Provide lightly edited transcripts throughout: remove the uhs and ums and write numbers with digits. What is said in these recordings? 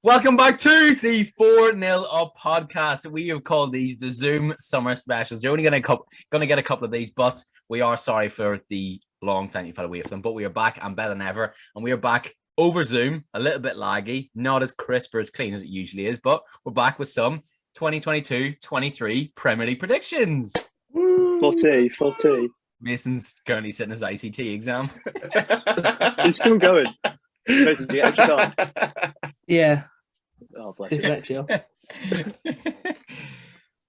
Welcome back to the 4-0 Up podcast. We have called these the Zoom Summer Specials. You're only going to get a couple of these, but we are sorry for the long time you've had away from them. But we are back and better than ever. And we are back over Zoom, a little bit laggy, not as crisp or as clean as it usually is, but we're back with some 2022-23 Premier League predictions. 40. Mason's currently sitting his ICT exam. It's still going. Mason, do you get extra time? Yeah. Oh, bless you.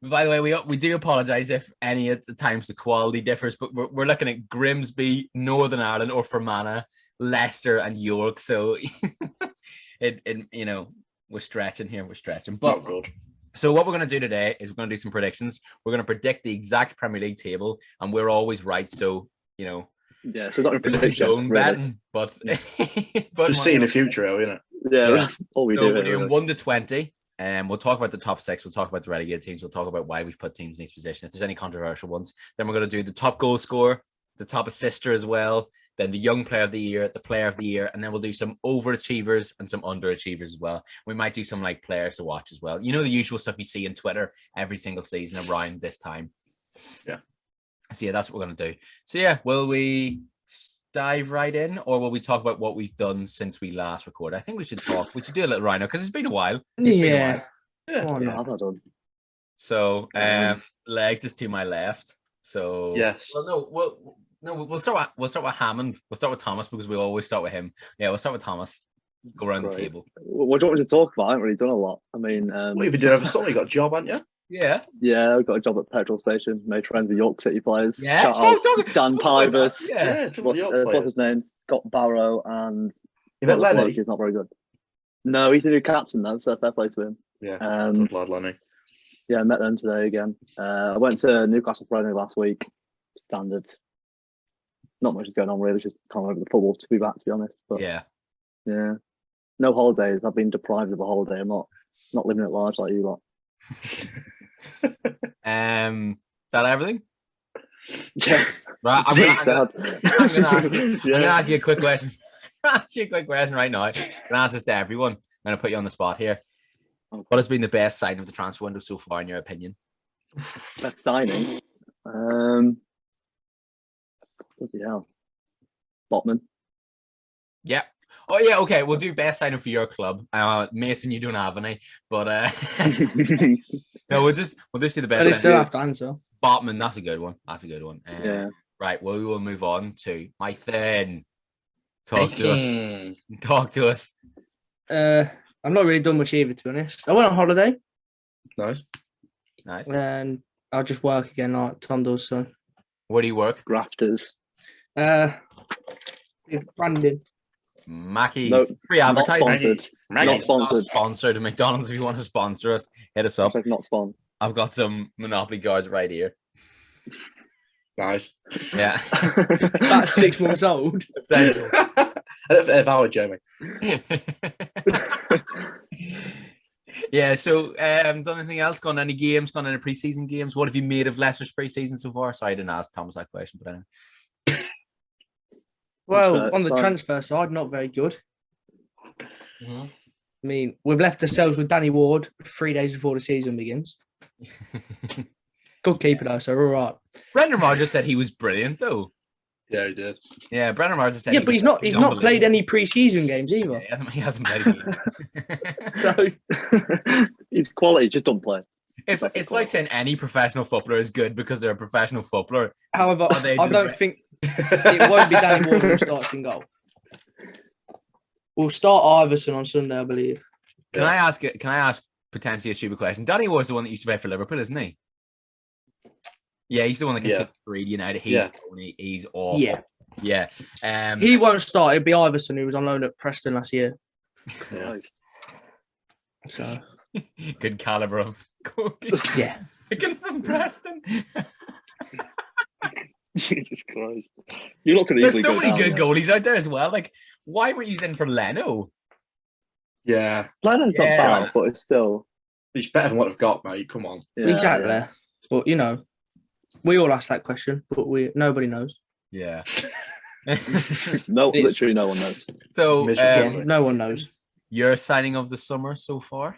By the way, we do apologise if any of the times the quality differs, but we're looking at Grimsby, Northern Ireland, or Fermanagh, Leicester, and York. So, we're stretching here. But not good. So what we're going to do today is we're going to do some predictions. We're going to predict the exact Premier League table, and we're always right. So, yeah, so it's not a prediction, really. Betting, but just seeing the future, isn't it? Yeah, that's all we do. We're doing 1 to 20, and we'll talk about the top 6. We'll talk about the relegated teams. We'll talk about why we've put teams in each position. If there's any controversial ones, then we're going to do the top goal scorer, the top assister as well, then the young player of the year, the player of the year, and then we'll do some overachievers and some underachievers as well. We might do some like players to watch as well. You know, the usual stuff you see in Twitter every single season around this time. Yeah. So yeah, that's what we're going to do. So yeah, will we dive right in, or will we talk about what we've done since we last recorded? I think we should talk. We should do a little Rhino because it's been a while. Yeah. I've not done. So Legs is to my left. So yes. We'll start with Hammond. We'll start with Thomas because we always start with him. Yeah, we'll start with Thomas. Go around the table. What do you want me to talk about? I haven't really done a lot. I mean, what have you been doing over summer? You got a job, haven't you? Yeah. Yeah, I've got a job at petrol station. Made friends with York City players. Yeah. Dan Pybus. What's his name? Scott Barrow and. You met Lenny? He's not very good. No, he's a new captain though, so fair play to him. Yeah. Good lad, Lenny. Yeah, I met them today again. I went to Newcastle Friday last week. Standard. Not much is going on really, just can't over the football to be back, to be honest. But yeah. No holidays. I've been deprived of a holiday. I'm not living at large like you lot. That everything? Yeah. Right. I'm gonna ask you a quick question. Right now. I'm gonna ask this to everyone. I'm gonna put you on the spot here. Okay. What has been the best signing of the transfer window so far, in your opinion? Best signing? Bloody hell. Botman. Yeah. Oh yeah, okay. We'll do best signing for your club. Mason, you don't have any, but no, we'll just do the best. But they still have to answer. Botman, that's a good one. Yeah. Right. Well, we will move on to my third. Talk to us. I've not really done much either, to be honest. I went on holiday. Nice. And I'll just work again like Tom does. So. Where do you work? Grafters. Brandon. Mackey's. No, free advertising. Not sponsored. Sponsored. McDonald's, if you want to sponsor us, hit us up. Not sponsored. I've got some Monopoly cards right here. Nice. Yeah. That's 6 months old. Essential. If I were Jamie. Yeah, so done anything else? Gone any games? Gone any preseason games? What have you made of Leicester's preseason so far? Sorry, I didn't ask Thomas that question, but anyway. Well, on the transfer side, not very good. Mm-hmm. I mean, we've left ourselves with Danny Ward 3 days before the season begins. Good keeper though, so we're all right. Brendan Rodgers said he was brilliant though. Yeah, he did. Yeah, Brendan Rodgers said. Yeah, but he's not played any pre-season games either. Yeah, he hasn't played a game. So he's quality, just don't play. It's like saying any professional footballer is good because they're a professional footballer. However, I don't think it won't be Danny Ward who starts in goal. We'll start Iverson on Sunday, I believe. Can I ask potentially a stupid question? Danny Ward's the one that used to play for Liverpool, isn't he? Yeah, he's the one that gets hit for United. He's awful. Yeah. He won't start. It'll be Iverson, who was on loan at Preston last year. Yeah. So good caliber of goalkeeper. Yeah. Picking from Preston. Jesus Christ. You're not going to. There's so many good goalies out there as well. Like, why were you in for Leno? Yeah. Leno's not bad, but it's still. He's better than what I've got, mate. Come on. Yeah, exactly. Yeah. But we all ask that question, but nobody knows. Yeah. No, literally no one knows. So no one knows. Your signing of the summer so far?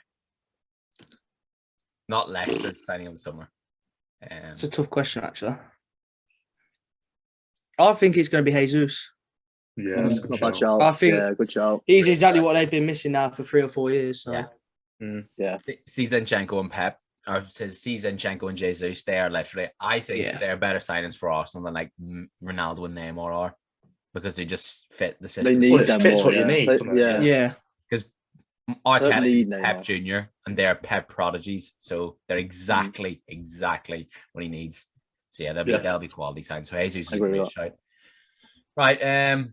Not Leicester's signing of the summer. It's a tough question, actually. I think it's going to be Jesus. Yeah, not bad shout. I think good shout. He's exactly what they've been missing now for 3 or 4 years. So. Yeah. Zinchenko and Pep, or says Zinchenko and Jesus, they are literally, I think they're better signings for Arsenal than like Ronaldo and Neymar are, because they just fit the system. They need them fits more, what you need. Yeah. Because Arteta is Pep Jr. and they're Pep prodigies, so they're exactly what he needs. So yeah, they'll be quality signs. So Jesus is a great shout. Right,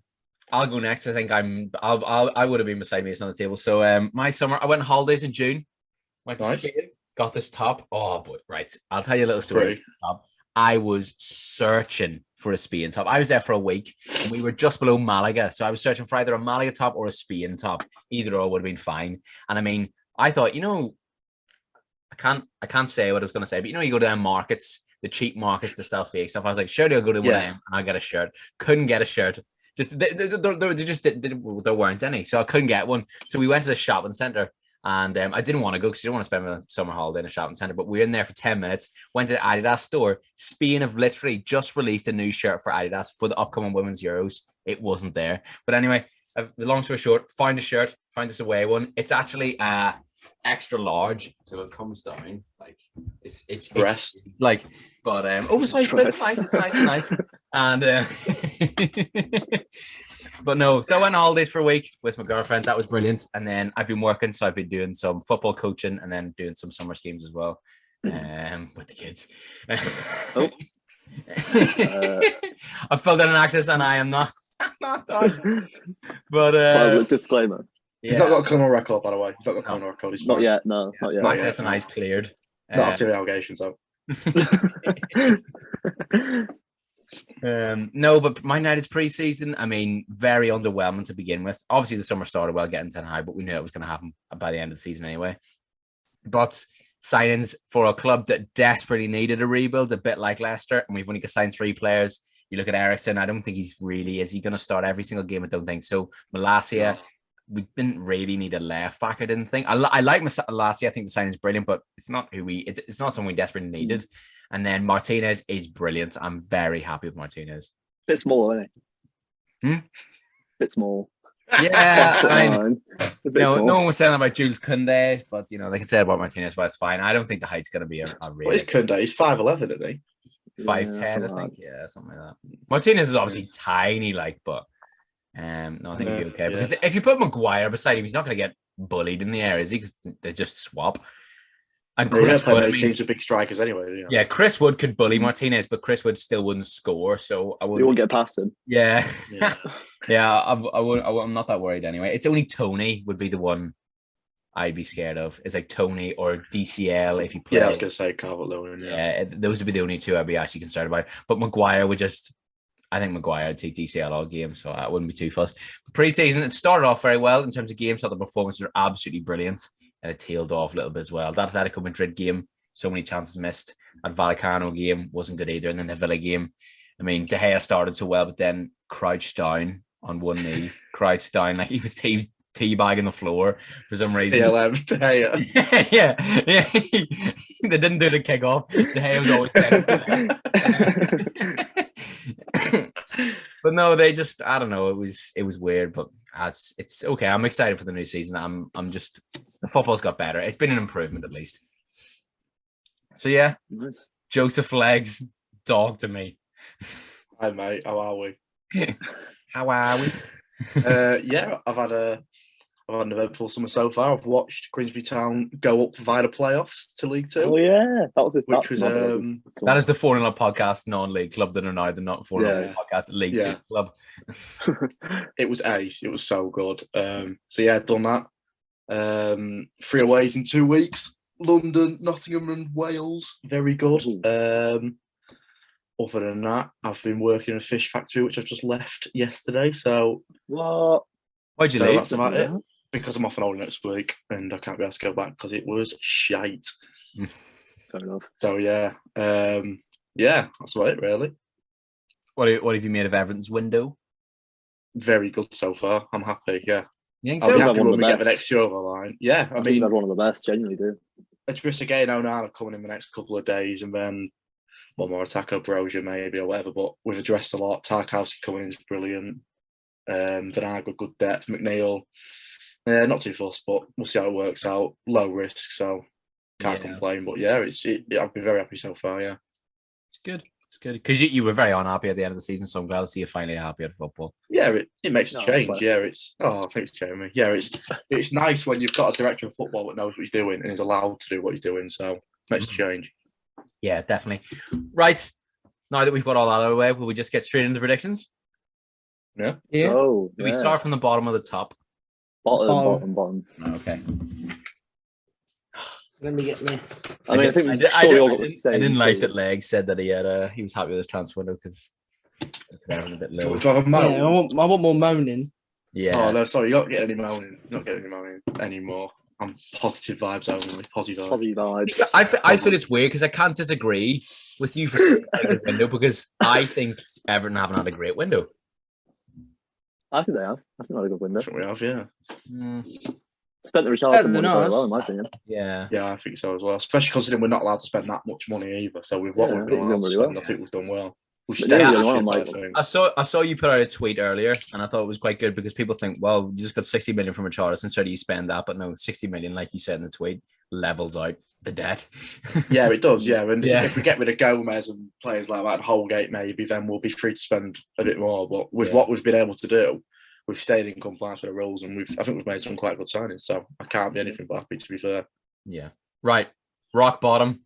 I'll go next. I think I would have been beside me on the table. So my summer, I went on holidays in June. Went to Spain, got this top. Oh boy, right. I'll tell you a little story. I was searching for a Spain top. I was there for a week and we were just below Malaga. So I was searching for either a Malaga top or a Spain top. Either or would have been fine. And I mean, I thought, I can't say what I was going to say, but you go to them markets, the cheap markets to sell fake stuff. I was like, surely I'll go to one of them and I'll get a shirt. Couldn't get a shirt. There weren't any, so I couldn't get one. So we went to the shopping center, and I didn't want to go because I didn't want to spend my summer holiday in a shopping center. But we were in there for 10 minutes. Went to the Adidas store. Spain have literally just released a new shirt for Adidas for the upcoming Women's Euros. It wasn't there, but anyway, the long story short, found a shirt, found this away one. It's actually extra large, so it comes down like it's breast, like. But oversized fit, it's nice. And but no, so I went on holidays for a week with my girlfriend. That was brilliant. And then I've been working, so I've been doing some football coaching and then doing some summer schemes as well, with the kids. I filled in an access and I am not dodging. But disclaimer. He's not got a criminal record, by the way. He's not got a criminal record. He's not yet. No, not yet. Access and I's cleared. Not after the allegations, though. No, but my night is pre-season. I mean, very underwhelming to begin with. Obviously, the summer started well, getting 10 high, but we knew it was going to happen by the end of the season anyway. But signings for a club that desperately needed a rebuild, a bit like Leicester, and we've only got signed 3 players. You look at Ericsson, I don't think is he going to start every single game? I don't think so. Malacia, we didn't really need a left back. I didn't think. I like Malacia. I think the signing is brilliant, but it's not it's not something we desperately needed. And then Martinez is brilliant. I'm very happy with Martinez. Bit small, isn't it? Bit small. Yeah, no one was saying about Jules Koundé, but they can say about Martinez, but it's fine. I don't think the height's going to be a real. What is Koundé? He's 5'11", isn't he? 5'10", I think. Yeah, something like that. Martinez is obviously tiny, but no, I think he'll be okay. Because if you put Maguire beside him, he's not going to get bullied in the air, is he? Because they just swap. And Chris Wood, teams with big strikers anyway. Yeah, Chris Wood could bully Martinez, but Chris Wood still wouldn't score. So I wouldn't. You won't get past him. Yeah, I'm not that worried anyway. It's only Tony would be the one I'd be scared of. It's like Tony or DCL if he plays. Yeah, I was gonna say Calvert-Lewin. Yeah, those would be the only 2 I'd be actually concerned about. But Maguire would just. I think Maguire would take DCL all game, so I wouldn't be too fussed. The pre-season, it started off very well in terms of games. Thought the performances were absolutely brilliant, and it tailed off a little bit as well. That Atletico Madrid game, so many chances missed. That Vallecano game wasn't good either, and then the Villa game. I mean, De Gea started so well, but then crouched down on one knee, crouched down like he was teabagging the floor for some reason. DLM, De Gea. yeah. They didn't do the kickoff. De Gea was always But no, they just, I don't know. It was weird, but it's okay. I'm excited for the new season. I'm just, the football's got better. It's been an improvement at least. So yeah, nice. Joseph Legs, dog to me. Hi mate, how are we? How are we? Yeah, I've had an eventful summer so far. I've watched Grimsby Town go up via the playoffs to League Two. Oh yeah, that was that is the 4-0 podcast non-league club that are now the not 4-0 podcast League 2 club. It was ace. It was so good. So yeah, done that. 3 aways in 2 weeks. London, Nottingham, and Wales. Very good. Other than that, I've been working in a fish factory, which I've just left yesterday. So what? Why'd you leave? That's about it. Because I'm off on holiday next week and I can't be able to go back because it was shite. Fair enough. So yeah, that's about it really. What have you made of Everton's window? Very good so far. I'm happy. Yeah, You think I'll so? be happy One of when we the get the best. next year over the line. Yeah, I think mean, they're one of the best. Genuinely do. Idrissa Gueye and Onana coming in the next couple of days, and then one more attacker, Brozier maybe or whatever. But we've addressed a lot. Tarkowski coming in is brilliant. Vinagre, good depth. McNeil, not too fussed, but we'll see how it works out. Low risk, so can't complain. But yeah, I've been very happy so far. Yeah, it's good. It's good because you were very unhappy at the end of the season, so I'm glad to see you finally happy at football. Yeah, it makes a change. Yeah, thanks, Jeremy. Yeah, it's nice when you've got a director of football that knows what he's doing and is allowed to do what he's doing. So it makes a change. Yeah, definitely. Right. Now that we've got all that out of the way, will we just get straight into predictions? Yeah. Oh, Do we start from the bottom of the top? Bottom. Okay. Let me get me. I didn't like that Leg said that he was happy with his transfer window because a bit low. I want more moaning. Yeah. Oh no, sorry, you're not getting any moaning. Not getting any moaning anymore. I'm positive vibes only. Positive vibes. I feel it's weird because I can't disagree with you for saying a good window because I think Everton haven't had a great window. I think they have. I think they had a good window. I think we have, yeah. Spent the Richarlison money very well, in my opinion. Yeah, I think so as well. Especially considering we're not allowed to spend that much money either. So with what we've been allowed to spend, I think we've done well. I saw you put out a tweet earlier, and I thought it was quite good because people think, well, you just got 60 million from Richarlison, so do you spend that? But no, 60 million, like you said in the tweet, levels out the debt. Yeah, it does. Yeah, and if we get rid of Gomez and players like that, and Holgate maybe, then we'll be free to spend a bit more. But with what we've been able to do, we've stayed in compliance with the rules, and I think we've made some quite good signings. So I can't be anything but happy, to be fair. Yeah. Right. Rock bottom.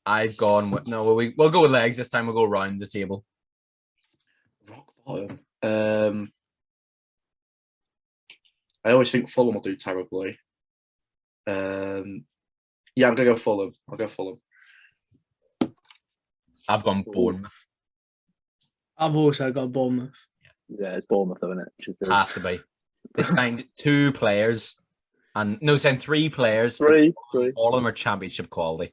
I've gone with we'll go with Legs this time. We'll go round the table. Rock bottom. I always think Fulham will do terribly. I'm gonna go Fulham. I'll go Fulham. I've gone Bournemouth. I've also got Bournemouth. Yeah, it's Bournemouth, isn't it? Has to be. They signed 2 players, signed 3 players. Three. All of them are championship quality.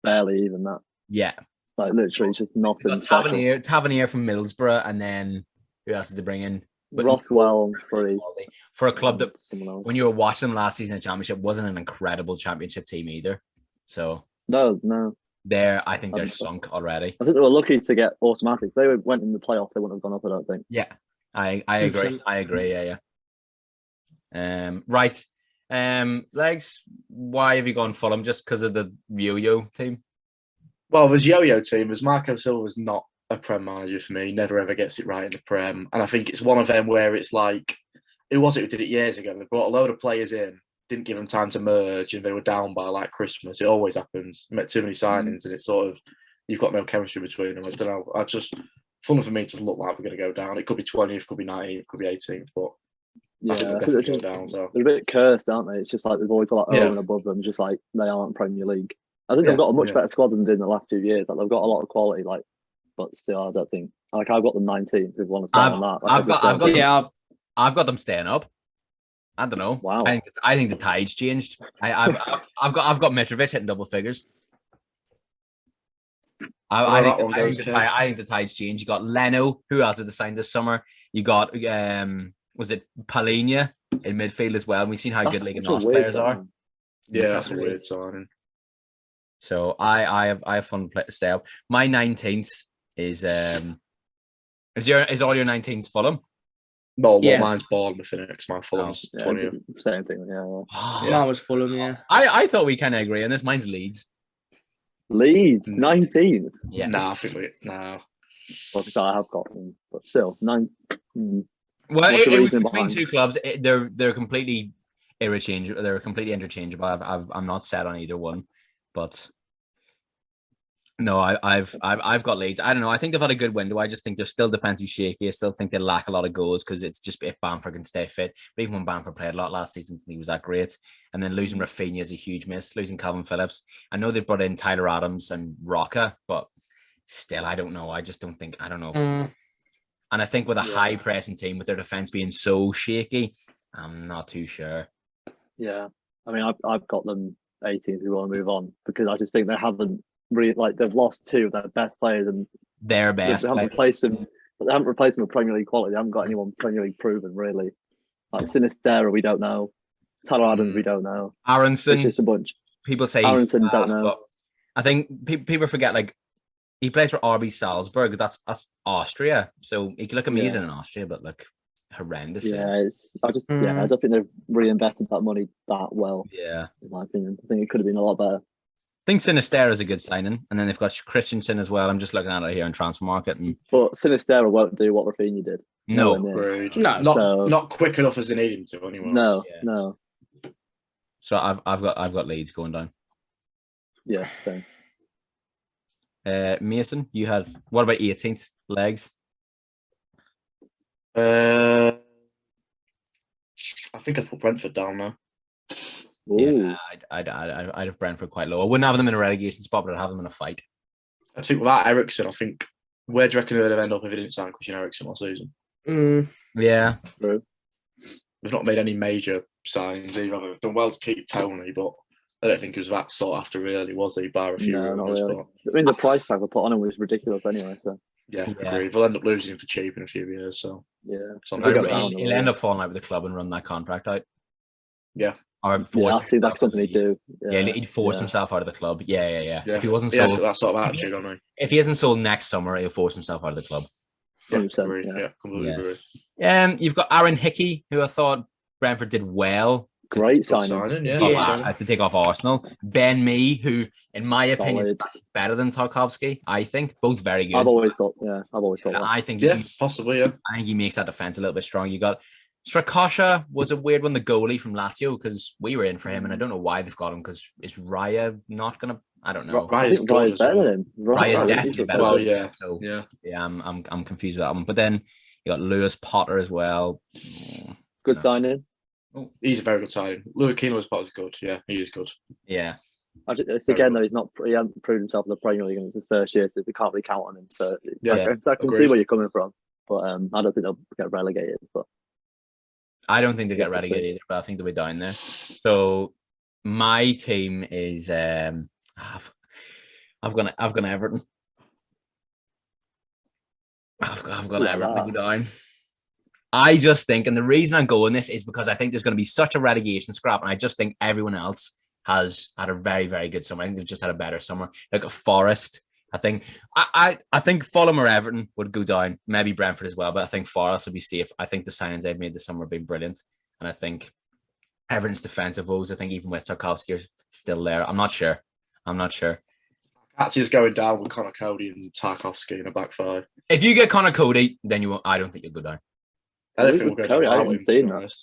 Barely even that. Yeah. Like literally, it's just nothing special. Tavernier from Middlesbrough, and then who else did they bring in? Rothwell free for a club that, when you were watching them last season in Championship, wasn't an incredible Championship team either. So no. I think they're sunk already. I think they were lucky to get automatic. If they went in the playoffs, they wouldn't have gone up. I don't think. Yeah, I agree. I agree. Yeah. Right. Legs. Why have you gone Fulham? Just because of the Yo-Yo team? Well, there's Yo-Yo team. As Marco Silva's not a Prem manager for me. Never ever gets it right in the Prem, and I think it's one of them where it's like, who was it who did it years ago? They brought a load of players in, didn't give them time to merge, and they were down by like Christmas. It always happens. You make too many signings, and it's sort of, you've got no chemistry between them. I don't know. Fulham for me doesn't look like we're going to go down. It could be 20th, could be 19th, it could be 18th, but I think we'll definitely go down. So they're a bit cursed, aren't they? It's just like they've always got like and above them, just like they aren't Premier League. I think they've got a much better squad than they did in the last 2 years. Like they've got a lot of quality, like, but still, I don't think. Like I've got them 19th. If you want to start on that, like, I've got them staying up. I don't know. Wow. I think the tide's changed. I've got Mitrovic hitting double figures. I think the tide's changed. You got Leno, who else did they sign this summer? You got was it Palhinha in midfield as well? And we've seen how good Liga NOS players are. Yeah, that's a weird signing. So I have fun to stay up. My 19th is all your 19th Fulham? No, mine's Bournemouth in it. My Fulham's 20th. Same thing. Mine was Fulham. Yeah. I thought we kind of agree on this. Mine's Leeds. Leeds 19th. Yeah. Nah, I think no. Well, I have got them, but still 9. Well, it was between 2 clubs. They're completely interchangeable. They're completely interchangeable. I'm not set on either one, but no, I've got Leeds. I don't know. I think they've had a good window. I just think they're still defensively shaky. I still think they lack a lot of goals because it's just if Bamford can stay fit. But even when Bamford played a lot last season, he was that great. And then losing Rafinha is a huge miss. Losing Calvin Phillips. I know they've brought in Tyler Adams and Roca, but still, I don't know. I just don't think. I don't know. If it's enough. And I think with a high pressing team, with their defense being so shaky, I'm not too sure. Yeah, I mean, I've got them 18th. We want to move on because I just think they haven't really, like, they've lost 2 of their best players and their best. They haven't replaced them. But they haven't replaced them with Premier League quality. They haven't got anyone Premier League proven really. Like Sinistera, we don't know. Tyler Adams, we don't know. Aronson, It's just a bunch. People say Aronson, he's fast, don't know. but I think people forget, like, he plays for RB Salzburg. That's Austria, so he could look amazing in Austria, but like horrendous. Yeah, I don't think they've reinvested that money that well. Yeah, in my opinion, I think it could have been a lot better. I think Sinistera is a good signing, and then they've got Christensen as well. I'm just looking at it here in transfer market, but Sinistera won't do what Rafinha did. No, not quick enough as they need him to anyway. No. So I've got Leeds going down. Yeah, same. Mason, you had what about 18th legs? I think I'd put Brentford down now. Ooh. Yeah, I'd have Brentford quite low. I wouldn't have them in a relegation spot, but I'd have them in a fight. I think without Ericsson, I think where do you reckon they'd have ended up if he didn't sign Christian Eriksen last season? Yeah, true. We've not made any major signings either. We've done well to keep Tony, but I don't think he was that sought after, really, was he? Bar a few rumours. Really. I mean, the price tag we put on him was ridiculous anyway. So yeah, agreed. We'll end up losing him for cheap in a few years. So yeah, he'll end up falling out with the club and run that contract out. Yeah. Or force. That seems like something he'd do. Yeah, he'd force himself out of the club. Yeah. If he wasn't sold, sold, that sort of attitude, don't he? If he isn't sold next summer, he'll force himself out of the club. Yeah, agree. Yeah, completely agree. You've got Aaron Hickey, who I thought Brentford did well. Great signing. To take off Arsenal. Ben Mee, who, in my opinion, is better than Tarkowski. I think both very good. I've always thought that. I think, possibly. Yeah, I think he makes that defense a little bit strong. You got Strakosha was a weird one, the goalie from Lazio, because we were in for him, and I don't know why they've got him. Because is Raya not gonna? I don't know. Raya's better than him. Raya's definitely better. Well, than him. So I'm confused with that one. But then you got Lewis Potter as well. Good signing. Oh, he's a very good signing. Lewis Potter's good. Yeah, he is good. Yeah. Again, though, he hasn't proved himself in the Premier League, and it's his first year, so they can't really count on him. So I can see where you're coming from, but I don't think they'll get relegated. But I don't think they get relegated either, but I think they'll be down there. So my team is I've gone Everton. I've gone Everton to go down. I just think, and the reason I'm going this is because I think there's going to be such a relegation scrap, and I just think everyone else has had a very, very good summer. I think they've just had a better summer. Like a Forest, I think. I think Fulham or Everton would go down. Maybe Brentford as well, but I think Forest will be safe. I think the signings they've made this summer have been brilliant, and I think Everton's defensive woes, I think even with Tarkowski are still there. I'm not sure. Tarkowski's going down with Connor Cody and Tarkowski in a back five. If you get Connor Cody, then you won't. I don't think you'll go down. I don't think we'll go down. I haven't seen that.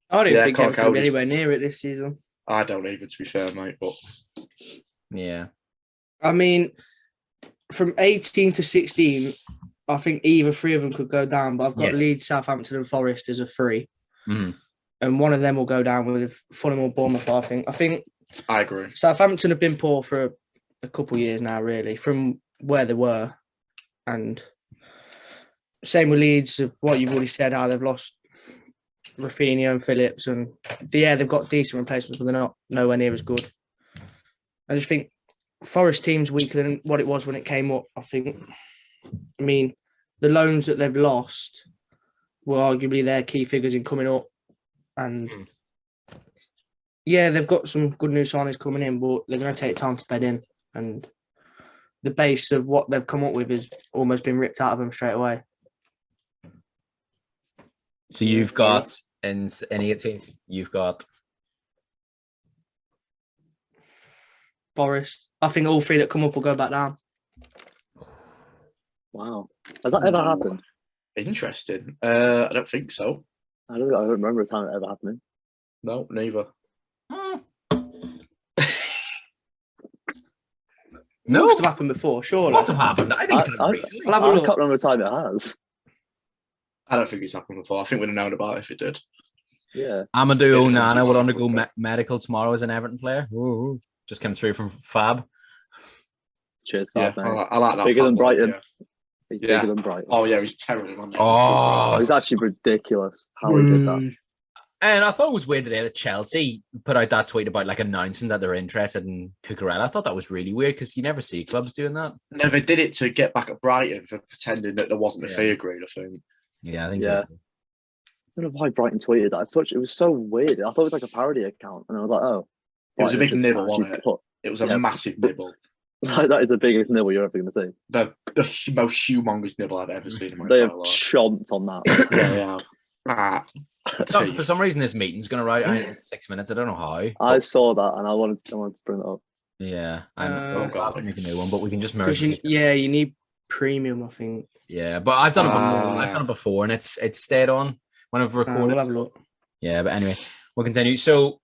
I don't think Everton will be anywhere near it this season. I don't even, to be fair, mate. But yeah, I mean, from 18 to 16, I think either three of them could go down. But I've got Leeds, Southampton, and Forest as a three, and one of them will go down with Fulham or Bournemouth. I think. I agree. Southampton have been poor for a couple of years now, really, from where they were, and same with Leeds. Of what you've already said, how they've lost Rafinha and Phillips, and they've got decent replacements, but they're not nowhere near as good. I just think Forest team's weaker than what it was when it came up. I mean, the loans that they've lost were arguably their key figures in coming up, and they've got some good new signings coming in, but they're going to take time to bed in, and the base of what they've come up with has almost been ripped out of them straight away. So you've got in 18th, you've got Forest. I think all three that come up will go back down. Wow, has that ever happened? Interesting. I don't think so. I don't remember a time it ever happening. No, neither. No, must have happened before. Surely, must have happened. I think it's happened recently. I can't remember a time it has. I don't think it's happened before. I think we'd have known about it if it did. Yeah. Amadou Onana would undergo medical tomorrow as an Everton player. Ooh. Just came through from Fab. Cheers, Fab, man. I like that. Bigger than Brighton. Yeah. He's bigger than Brighton. Oh, yeah, he's terrible. He's actually ridiculous how he did that. And I thought it was weird today that Chelsea put out that tweet about announcing that they're interested in Cucurella. I thought that was really weird because you never see clubs doing that. No, they did it to get back at Brighton for pretending that there wasn't a fee agreed, I think. Yeah, I think so. don't know why Brighton tweeted that. It was so weird. I thought it was like a parody account, and I was like, oh. It was a big nibble, wasn't it? It was a massive nibble. That is the biggest nibble you're ever going to see. The most humongous nibble I've ever seen in my They entire have life. chomped on that. Yeah, yeah. For some reason, this meeting's going to run out in 6 minutes. I don't know how. I saw that, and I wanted to bring it up. Yeah, I'll have to make a new one, but we can just merge. You need premium, I think. Yeah, but I've done it before. I've done it before, and it's stayed on when I've recorded. We'll have a look. Yeah, but anyway, we'll continue. So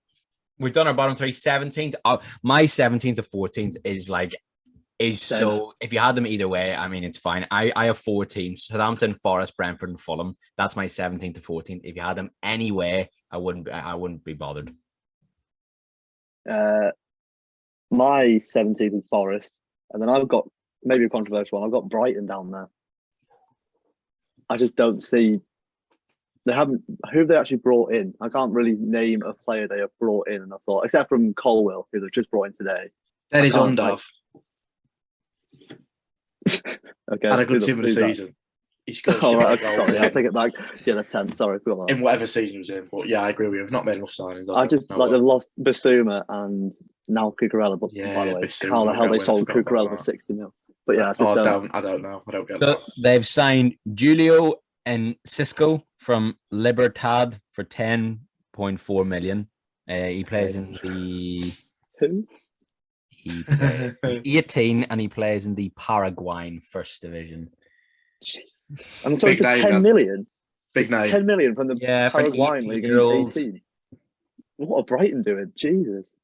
we've done our bottom three. 17th, my 17th to 14th is so. If you had them either way, I mean, it's fine. I have 4 teams: Southampton, Forest, Brentford, and Fulham. That's my 17th to 14th. If you had them anyway, I wouldn't be bothered. My 17th is Forest, and then I've got maybe a controversial one. I've got Brighton down there. I just don't see who have they actually brought in. I can't really name a player they have brought in, and I thought, except from Colwill, who they've just brought in today. Then he's Undav. Okay, had a good team of the season. He scored. Sorry, I'll take it back. Yeah, the 10th. Sorry, I forgot that. In whatever season he was in, but yeah, I agree with you. We've not made enough signings. They've lost Basuma and now Cucurella. But by the way, how the hell they sold Cucurella for 60 mil? But yeah, I don't know. I don't get that. They've signed Julio and Cisco from Libertad for 10.4 million. He plays in the who? He plays 18 and he plays in the Paraguayan First Division. I'm sorry, for 10 million. Big name. 10 million from the Paraguayan League in 18. What are Brighton doing? Jesus.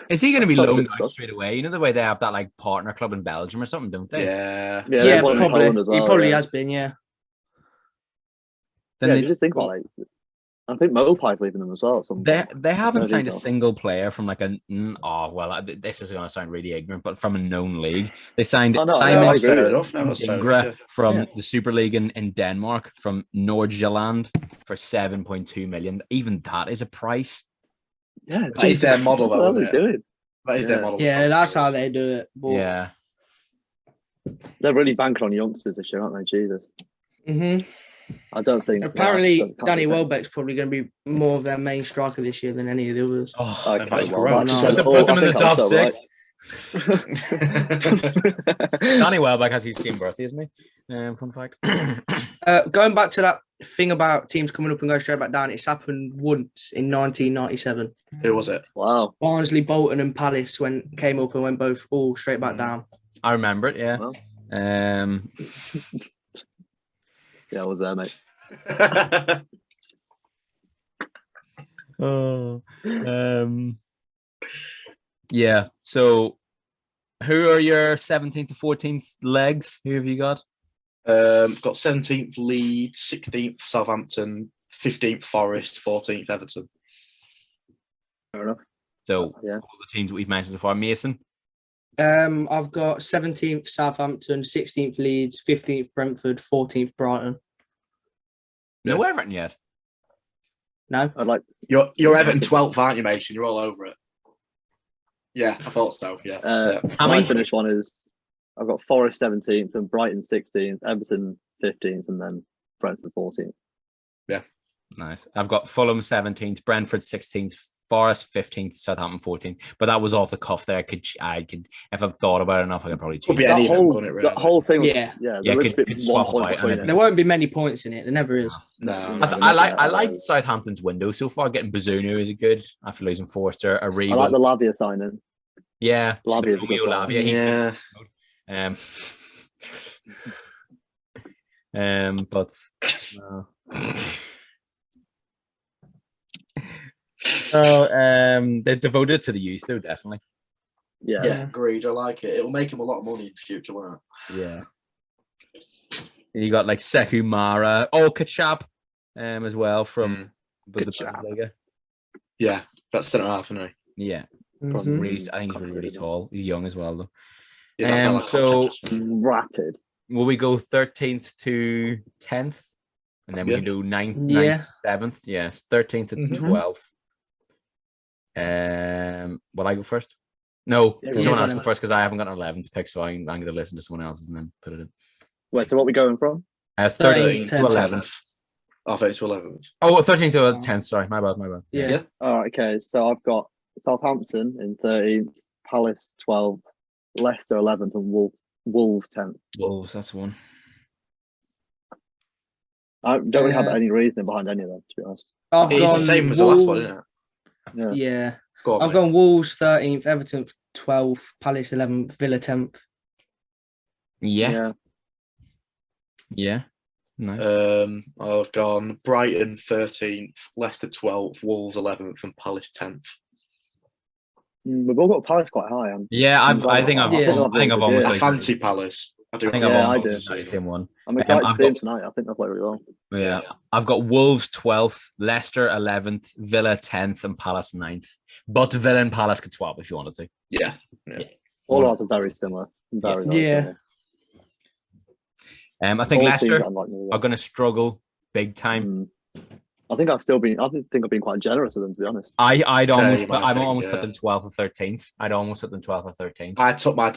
Is he going to be loaned out straight away? You know the way they have that like partner club in Belgium or something, don't they? Yeah, probably. Well, he probably has been, yeah. Then you just think about I think Mopai's leaving them as well. They haven't signed a single player from like this is going to sound really ignorant, but from a known league. They signed Simon Ingra from the Super League in Denmark from Nordjylland for 7.2 million. Even that is a price. Yeah, that is their model. What are they doing? That is their model. Yeah, that's how they do it. But... Yeah, they're really banking on youngsters this year, aren't they? Jesus. Mm-hmm. I don't think. Apparently, Danny Welbeck's probably going to be more of their main striker this year than any of the others. Oh, okay. Put them in the top 6. Danny Welbeck has his same birthday as me. Fun fact. Going back to that thing about teams coming up and going straight back down, it's happened once in 1997. Who was it? Wow. Barnsley, Bolton, and Palace came up and went both all straight back down. I remember it. Yeah. Well. Yeah, I was there, mate. Yeah. So, who are your 17th to 14th legs? Who have you got? Got 17th Leeds, 16th Southampton, 15th Forest, 14th Everton. Fair enough. So, all the teams that we've mentioned so far. Mason? I've got 17th Southampton, 16th Leeds, 15th Brentford, 14th Brighton. No Everton yet? No. I'd like you're Everton 12th, aren't you, Mason? You're all over it. Yeah, I thought so. Yeah. My finish one is I've got Forest 17th and Brighton 16th, Everton 15th, and then Brentford 14th. Yeah. Nice. I've got Fulham 17th, Brentford 16th, Forest 15th, Southampton 14th. But that was off the cuff there. I could if I've thought about it enough, I could probably change that. The whole thing. Could swap about. There won't be many points in it. There never is. No. I like Southampton's window so far. Getting Bazunu is good after losing Forster. Aribo. I like the Lavia signing. Yeah. Lavia is a good Lavia. Yeah. But they're devoted to the youth though, definitely. Yeah, agreed. I like it. It'll make him a lot of money in the future, won't it? Yeah. And you got like Sekou Mara, Kachap, as well from the Bundesliga. Yeah, that's centre half, isn't he? Yeah. Mm-hmm. Really, I think he's really tall. He's young as well, though. Yeah, so rapid. Will we go 13th to 10th, and then we can do 9th to 7th? Yes, 13th to 12th. Will I go first? No, someone else go first because I haven't got an 11th pick, so I'm going to listen to someone else's and then put it in. Wait, so what are we going from? 13th to 11th. I think it's 11th. Oh, 13th to 10th. Sorry, my bad. Yeah. All right, okay. So I've got Southampton in 13th, Palace 12th, Leicester 11th, and Wolves 10th. Wolves, that's one. I don't really have any reasoning behind any of them, to be honest. It's the same as the last one, isn't it? Yeah. Go on, I've gone Wolves 13th, Everton 12th, Palace 11th, Villa 10th. Yeah. Nice. I've gone Brighton 13th, Leicester 12th, Wolves 11th, and Palace 10th. We've all got Palace quite high. I think I've almost. I fancy Palace. I do. I do. The same one. I'm excited to see them tonight. I think they'll play really well. Yeah, I've got Wolves 12th, Leicester 11th, Villa 10th, and Palace 9th. But Villa and Palace could swap if you wanted to. Yeah. All odds are very similar. Very similar. I think Leicester are going to struggle big time. I think I've been quite generous with them, to be honest. I'd almost put them 12th or 13th. I'd almost put them 12th or 13th. I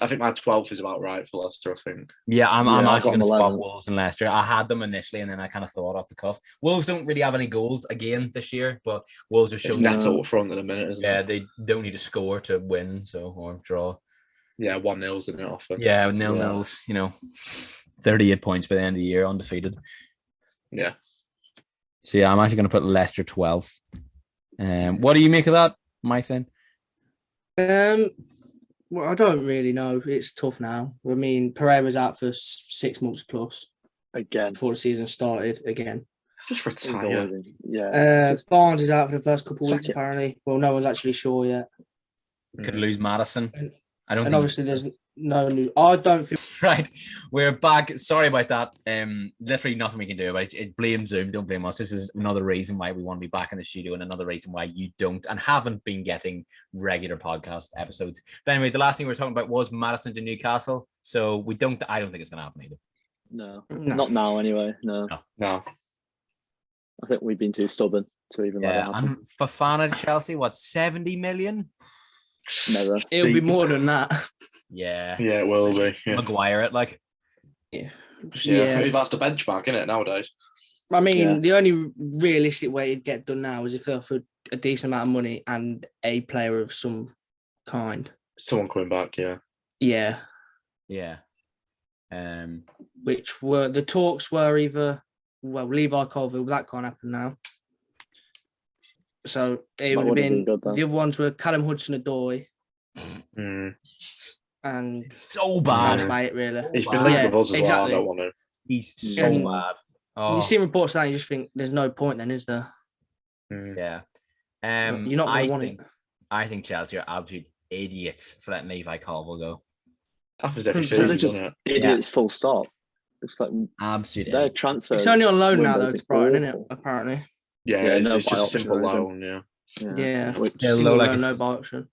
think my 12th is about right for Leicester, I think. Yeah, I'm actually going to swap Wolves and Leicester. I had them initially, and then I kind of thought off the cuff. Wolves don't really have any goals again this year, but Wolves are showing Neto up front in a minute, isn't it? They don't need to score to win, or draw. Yeah, 1-0's in it often. Yeah, 0-0s, 38 points by the end of the year, undefeated. Yeah. So I'm actually going to put Leicester 12th. What do you make of that, Mythin? Well, I don't really know. It's tough now. I mean, Pereira's out for 6 months plus. Again. Before the season started again. Just retire. Yeah. Barnes is out for the first couple of weeks, apparently. Well, no one's actually sure yet. Could lose Madison. Obviously there's no news. I don't feel right. We're back. Sorry about that. Literally nothing we can do about it. It's blame Zoom. Don't blame us. This is another reason why we want to be back in the studio, and another reason why you don't and haven't been getting regular podcast episodes. But anyway, the last thing we were talking about was Madison to Newcastle. So I don't think it's gonna happen either. No. Not now anyway. No. I think we've been too stubborn to even let it happen. And Fofana to Chelsea, what, 70 million? Never. It'll be more than that. Yeah, it will be. Yeah. Maguire, Yeah. That's the benchmark, isn't it, nowadays? I mean, the only realistic way it'd get done now is if they offered a decent amount of money and a player of some kind. Someone coming back, yeah. Yeah. Yeah. Which were the talks were either Levi Colville, that can't happen now. So it would have been the other ones were Callum Hudson-Odoi. And so bad about it, really. He's been linked with us as well. I don't want to. He's so bad. Oh. You see reports that you just think there's no point then, is there? Yeah. You're not going to want it. I think Chelsea are absolute idiots for letting Levi Colville go. Happens every season, they're just idiots, full stop. It's like absolutely their transfer. It's only on loan now, though, to Brighton, isn't it? Apparently. Yeah, it's just a simple loan, Yeah. Low, like no buy option.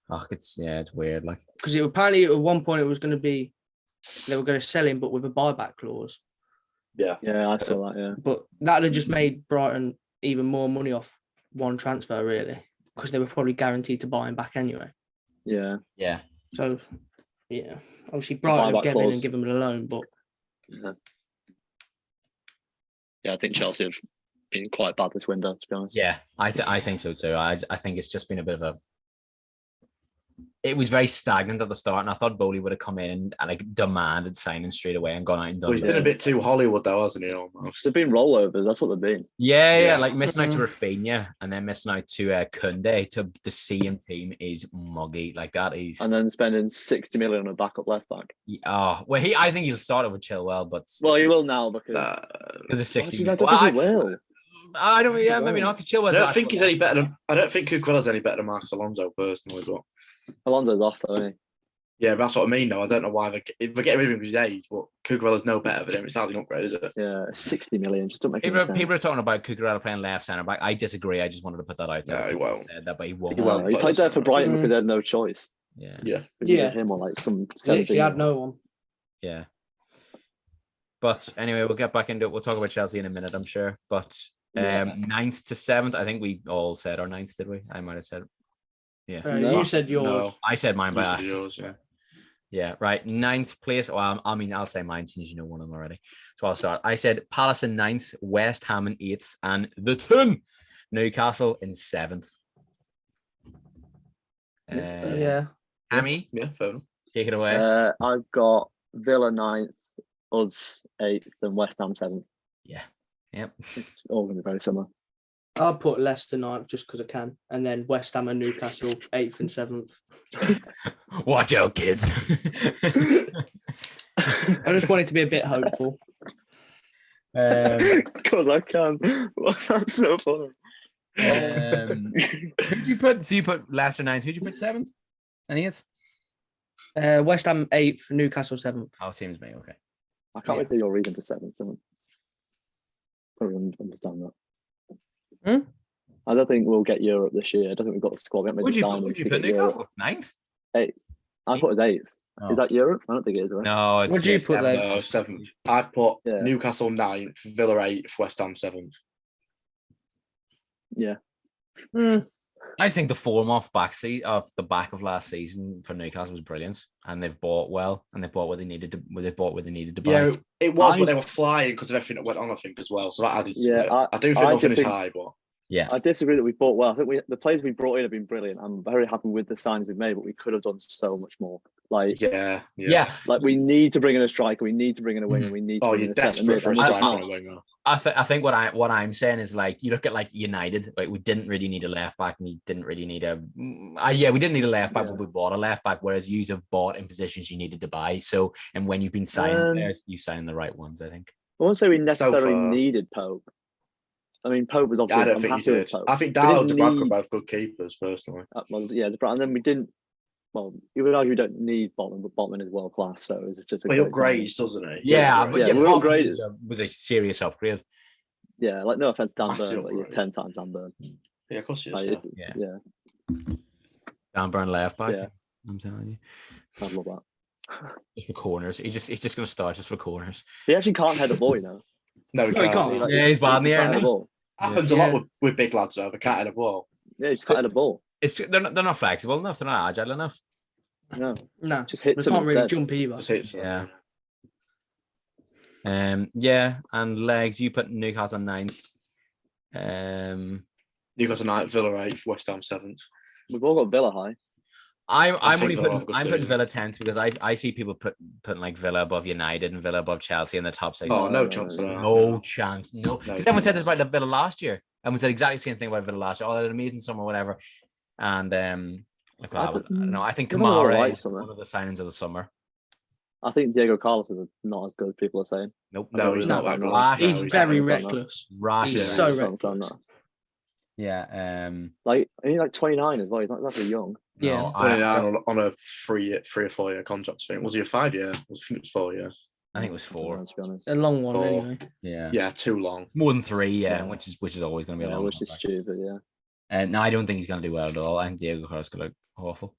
Oh, it's weird, like because apparently at one point it was going to be they were going to sell him, but with a buyback clause. Yeah, I saw that. Yeah, but that would just made Brighton even more money off one transfer, really, because they were probably guaranteed to buy him back anyway. Yeah. So, obviously Brighton would get in and give him a loan, but I think Chelsea have been quite bad this window, to be honest. Yeah, I think so too. I think it's just been a bit of a. It was very stagnant at the start, and I thought Bowley would have come in and like demanded signing straight away and gone out and done. He's been a bit too Hollywood, though, hasn't he? Almost. They've been rollovers. That's what they've been. Yeah, like missing out to Rafinha and then missing out to Koundé to the same team is muggy. Like that is. And then spending 60 million on a backup left back. I think he'll start it with Chilwell, but he will now because it's 60 million. I don't think he will. I don't. Yeah, maybe not because Chilwell. I don't think he's any better. I don't think Cucurella's any better than Marcos Alonso personally, but. Alonso's off, though, isn't he? Yeah, that's what I mean, though. I don't know why they're getting rid of him because his age, but Cucurella's no better than him. It's hardly an upgrade, is it? Yeah, 60 million. Just don't make any sense. People are talking about Cucurella playing left centre back. I disagree. I just wanted to put that out there. No, he won't. But he won't. He played there for Brighton because they had no choice. Yeah. Him or like some. He had no one. Yeah. But anyway, we'll get back into it. We'll talk about Chelsea in a minute, I'm sure. But 9th to 7th, I think we all said our 9th, did we? I might have said. Yeah. You said yours. No. I said mine by accident. Yours, Yeah, right. 9th place. Well, I mean, I'll say mine since you know one of them already. So I'll start. I said Palace in 9th, West Ham in 8th, and the Toon, Newcastle in 7th. Hammy, fair enough. take it away. I've got Villa 9th, us 8th, and West Ham 7th. Yeah. Yep. It's all going to be very similar. I'll put Leicester 9th just because I can, and then West Ham and Newcastle 8th and 7th. Watch out, kids. I just wanted to be a bit hopeful. Because I can. That's so funny. Who'd you put? So you put Leicester 9th. Who'd you put 7th and 8th? West Ham 8th, Newcastle 7th. Oh, seems me. Okay. I can't wait to your reason for 7th. Probably understand that. I don't think we'll get Europe this year. I don't think we've got the squad. Would you put Newcastle 9th? 8th. I put as 8th. Oh. Is that Europe? I don't think it is, right? No, it's What do you put there? No, 7th. I've put Newcastle 9th, Villa 8th, West Ham 7th. Yeah. I think the form off the back of last season for Newcastle was brilliant, and they've bought well, and they've bought where they needed to. They've bought where they needed to buy. Yeah, it was when they were flying because of everything that went on, I think, as well. So that added to it. I do think they'll finish high, but yeah, I disagree that we bought well. I think the players we brought in have been brilliant. I'm very happy with the signings we've made, but we could have done so much more. Like like we need to bring in a striker, we need to bring in a winger, we need to bring in a desperate for a striker and a winger. I think what I'm saying is, like, you look at like United, like we didn't really need a left back, and we didn't really need we didn't need a left back, but we bought a left back, whereas you have bought in positions you needed to buy. So, and when you've been signing players, you sign the right ones, I think. I won't say we necessarily needed Pope. I mean, Pope was obviously. I don't think you did. I think Darlow and Dubravka are both good keepers, personally. And then we didn't. Well, you would argue we don't need Botman, but Botman is world class, so it's just a he upgrades, doesn't he? Yeah, we upgraded. Was a serious upgrade. Yeah, like no offense, Dan Burn, but he's 10 times Dan Burn. Yeah, of course he is. Dan Burn left back. Yeah. I'm telling you. I'd love that. Just for corners. He's just going to start just for corners. He actually can't head a ball, you know. No, he can't. He's bad in the air. Happens a lot with big lads, though. They can't head a ball. Yeah, he just can't head a ball. They're not flexible enough. They're not agile enough. No, just hits. They can't really jump either. Just hits. Yeah. And legs. You put Newcastle 9th. Newcastle 9th, Villa 8th, West Ham 7th. We've all got Villa high. I'm putting Villa 10th because I see people putting like Villa above United and Villa above Chelsea in the top 6. Oh, no chance of that. No chance. No. Because everyone said this about the Villa last year. Everyone said exactly the same thing about Villa last year. Oh, they're an amazing summer, whatever. And I think Kamara is one of the signings of the summer. I think Diego Carlos is not as good as people are saying. Nope. No, he's not that good. He's very reckless. He's so reckless. Yeah. He's like 29 as well. He's not exactly young. Yeah. On a 3 or 4 year contract. I think. Was he a 5 year? I think it was 4 years. I think it was 4. To be honest. A long one, anyway. Yeah. Yeah, too long. More than 3, yeah. Which is always going to be a long. Which is stupid, yeah. No, I don't think he's going to do well at all. I think Diego Carlos is going to look awful.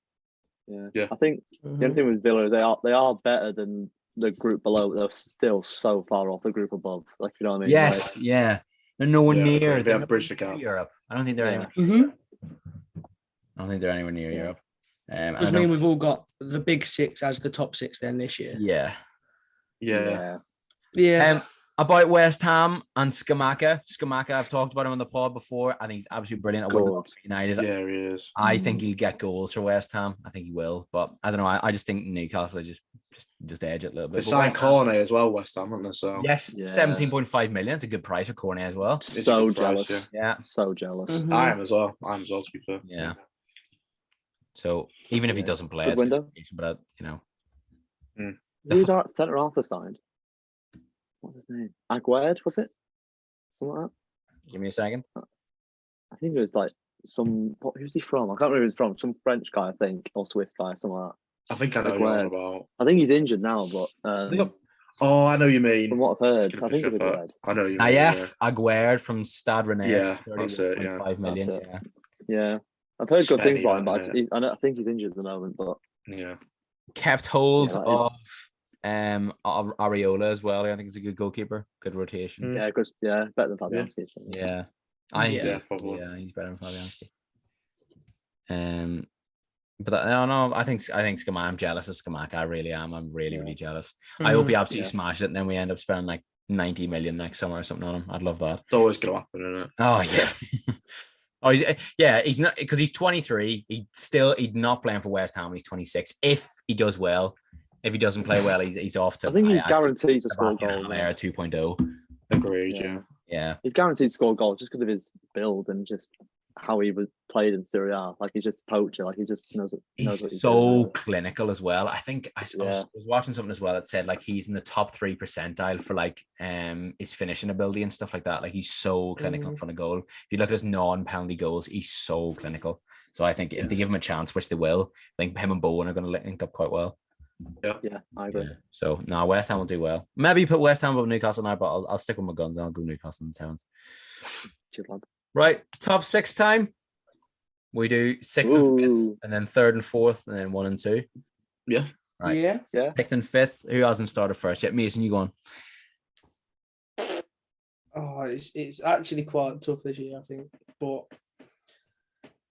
Yeah. I think the only thing with Villa is they are better than the group below, but they're still so far off the group above. Like, you know what I mean? Yes, yeah. They're nowhere near. They have bridged the gap. Europe. I don't think they're anywhere near Europe. I don't think they're anywhere near Europe. Does mean we've all got the big 6 as the top 6 then this year? Yeah. About West Ham and Scamacca. I've talked about him on the pod before. I think he's absolutely brilliant. I wouldn't want United. Yeah, he is. I think he'll get goals for West Ham. I think he will, but I don't know. I just think Newcastle just edge it a little bit. They signed Cornet as well, West Ham, haven't they? So yes, 17.5 million. It's a good price for Cornet as well. So jealous. Price, so jealous. Mm-hmm. I am as well. To be fair. Yeah. So even if he doesn't play, it's window. But you know, who's that centre half signed? What's his name? Aguerd, was it? Something like that. Give me a second. I think it was like who's he from? I can't remember who he's from. Some French guy, I think, or Swiss guy, something like that. I think I know who you're about. I think he's injured now, but I know you mean. From what I've heard, I think he's Aguerd. I know you mean. Aguerd from Stade Rennais. Yeah, that's it. Yeah, 5 million. Yeah. I've heard good things about him, but I think he's injured at the moment. But kept hold of Areola as well. I think he's a good goalkeeper. Good rotation. Yeah, because better than Fabianski. Yeah, he's better than Fabianski. But no, I think Scamacca. I'm jealous of Scamacca. I really am. I'm really jealous. I hope he absolutely smashed it, and then we end up spending like 90 million next summer or something on him. I'd love that. It's always going to happen, isn't it? Oh yeah. He's not, because he's 23. He'd not playing for West Ham when he's 26. If he does well, if he doesn't play well, he's off to. I think he's guaranteed to score goals. Era 2.0. Agreed. Yeah. He's guaranteed to score goals just because of his build and just how he was played in Serie A. Like he's just a poacher. Like he just knows what he's so doing. Clinical as well. I think I was watching something as well that said like he's in the top 3 percentile for like his finishing ability and stuff like that. Like he's so clinical in front of goal. If you look at his non-penalty goals, he's so clinical. So I think if they give him a chance, which they will, I think him and Bowen are going to link up quite well. Yeah, I agree. So now West Ham will do well. Maybe put West Ham above Newcastle now, but I'll stick with my guns and I'll go Newcastle and Sounds. Right, top 6 time. We do 6th and 5th, and then 3rd and 4th, and then 1 and 2. Yeah. Right. Yeah. 6th and 5th. Who hasn't started first yet? Mason, you go on. Oh, it's actually quite tough this year, I think. But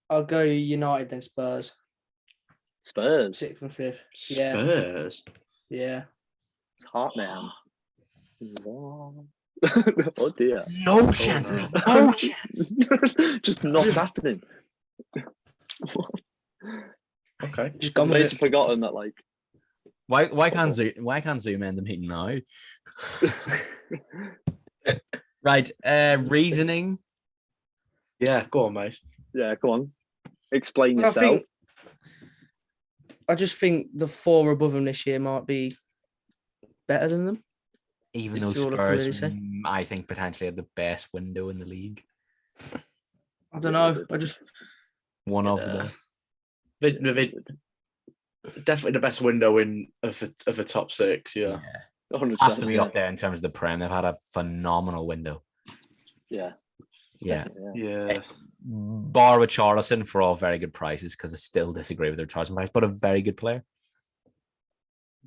I'll go United then Spurs. 6th and 5th. Yeah. Spurs? Yeah. It's hot, man. Oh dear. No chance, mate. No chance. Just not happening. Okay. Just basically forgotten that like why can't Zoom end the meeting now? Right. Reasoning. Yeah, go on, mate. Yeah, go on. Explain yourself. I just think the 4 above them this year might be better than them. Even though Spurs, I think, potentially had the best window in the league. I don't know. I just one of them. Definitely the best window of the top 6. Yeah, 100%. Has to be up there in terms of the Prem. They've had a phenomenal window. Yeah. Bar with Charlison for all very good prices, because I still disagree with their charging price, but a very good player.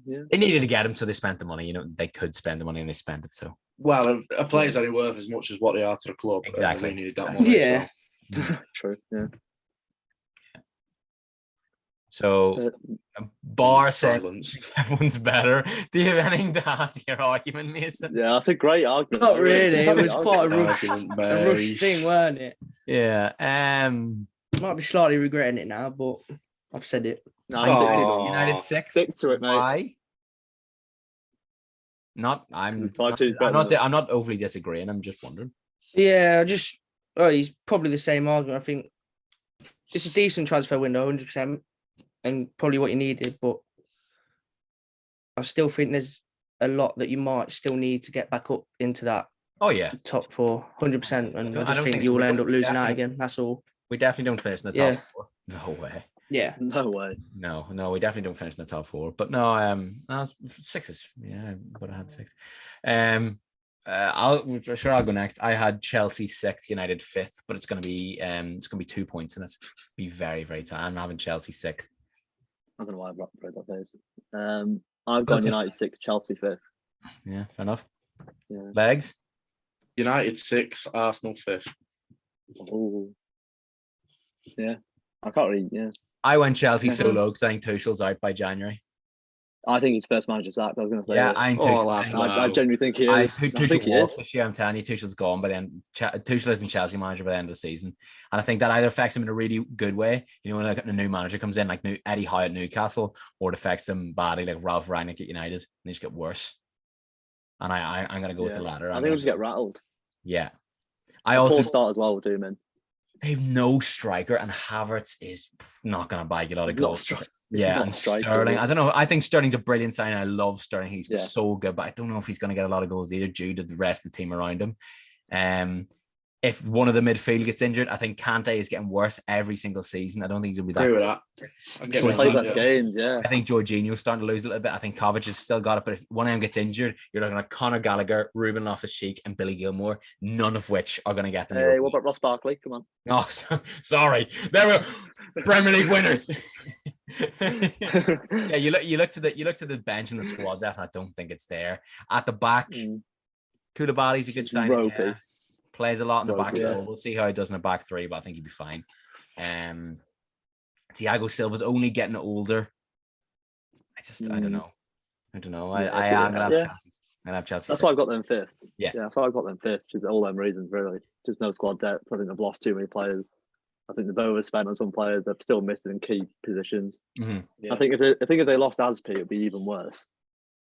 Yeah. They needed to get him, so they spent the money. You know, they could spend the money and they spent it. So a player's only worth as much as what they are to the club. Exactly. They needed that money. Yeah. So. True. Yeah. So, bar saying everyone's better. Do you have anything to add to your argument, Mason? Yeah, that's a great argument. Not really. It was quite a rush thing, weren't it? Yeah. Might be slightly regretting it now, but I've said it. No, United 6th. Stick to it, mate. Why? I'm not overly disagreeing. I'm just wondering. Yeah, he's probably the same argument. I think it's a decent transfer window, 100%, and probably what you needed. But I still think there's a lot that you might still need to get back up into that. Oh yeah, top 4, 100%, and I just think you will end up losing out again. That's all. We definitely don't finish in the top 4. No way. Yeah. No way. No, we definitely don't finish in the top 4. But no, 6 is but I had 6. I'll go next. I had Chelsea 6th, United 5th, but it's gonna be 2 points in it. Be very, very tight. I'm having Chelsea 6th. I don't know why I brought that face. I've got United 6th, Chelsea 5th. Yeah, fair enough. Yeah. Legs. United 6th, Arsenal 5th. Oh. Yeah. I can't really. Yeah. I went Chelsea so low because I think Tuchel's out by January. I think he's first manager sacked. I was going to say. Yeah, I think I genuinely think he is. Tuchel walks this year. I'm telling you, Tuchel's gone by the end. Tuchel isn't Chelsea manager by the end of the season, and I think that either affects him in a really good way. You know, when a new manager comes in, like Eddie Howe at Newcastle, or it affects them badly, like Ralph Rangnick at United, and they just get worse. And I'm going to go with the latter. I think we'll just get rattled. Yeah, I also poor start as well with Doom in. They have no striker, and Havertz is not going to buy you a lot of goals. Yeah, and Sterling. I don't know. I think Sterling's a brilliant sign. I love Sterling. He's so good, but I don't know if he's going to get a lot of goals either due to the rest of the team around him. If one of the midfield gets injured, I think Kante is getting worse every single season. I don't think he's going to be that. I think Jorginho's starting to lose a little bit. I think Kovac has still got it, but if one of them gets injured, you're looking at Conor Gallagher, Ruben Loftus-Cheek, and Billy Gilmore, none of which are going to get them. Hey, what about Ross Barkley? Come on. Oh, sorry. They were Premier League winners. Yeah, you look to the bench and the squad depth, and I don't think it's there. At the back, Koulibaly's a good signing. Yeah. Plays a lot in the back four. We'll see how he does in the back 3, but I think he'll be fine. Thiago Silva's only getting older. I don't know. I'm gonna have Chelsea. I'm gonna have Chelsea. That's why I've got them fifth. Yeah, that's why I've got them fifth. Just all them reasons, really. Just no squad depth. I think they've lost too many players. I think they've overspent on some players. They're still missing in key positions. Mm-hmm. Yeah. I think if they lost Aspi, it'd be even worse.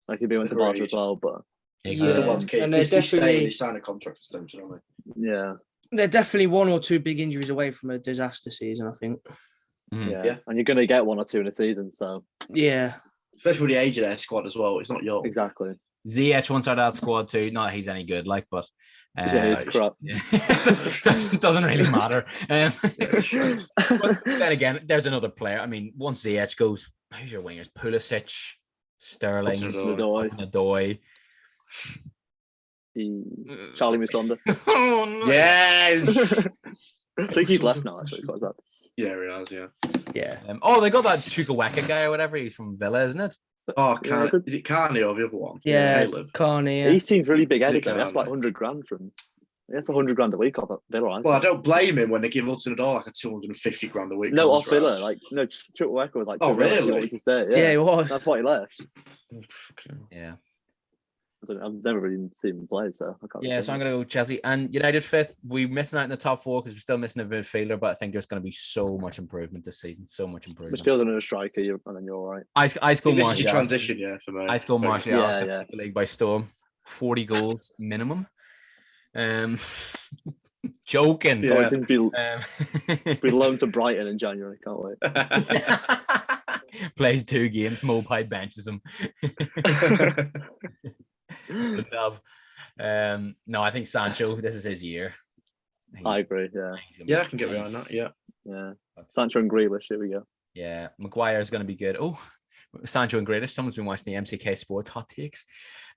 Like he'd be went to Barca as well, but exactly. And they're definitely sign a contract extension, aren't they? Yeah, they're definitely 1 or 2 big injuries away from a disaster season, I think. Mm-hmm. Yeah, and you're going to get 1 or 2 in a season, so yeah, especially with the age of their squad as well. It's not young. Exactly. Ziyech wants out of that squad too. Not that he's any good, like, but he's crap. doesn't really matter. But then again, there's another player. I mean, once Ziyech goes, who's your wingers? Pulisic, Sterling, Hudson-Odoi. Charlie Musonda. Oh, no. Yes. I think he's left now, actually. What's that? Yeah, he has, yeah. They got that Chukwuemeka guy or whatever. He's from Villa, isn't it? Oh, is it Carney or the other one? Yeah, Caleb. Carney. Yeah. He seems really big-headed. That's like 100 grand from. That's 100 grand a week off Villa. Well, I don't blame him when they give Hudson-Odoi like a 250 grand a week. No, off Villa. Like, no, Chukwuemeka was like. Oh, really? To stay. Yeah, he was. That's why he left. Yeah. I've never really seen him play, so I can't. Yeah, so I'm going to go Chelsea and United fifth. We're missing out in the top 4 because we're still missing a midfielder, but I think there's going to be so much improvement this season. So much improvement. Midfielder and a striker, and then you're all right. I scored Martial. Martial. Transition, yeah, for me. I scored Martial. Yeah. Take the league by storm. 40 goals minimum. Joking. Yeah. I think be loaned to Brighton in January. Can't wait. Plays 2 games. Mopai benches him. No, I think Sancho, this is his year. I agree, yeah. I can get behind that, yeah. Sancho and Grealish, here we go. Yeah, Maguire is going to be good. Oh, Sancho and Grealish, someone's been watching the MCK Sports hot takes.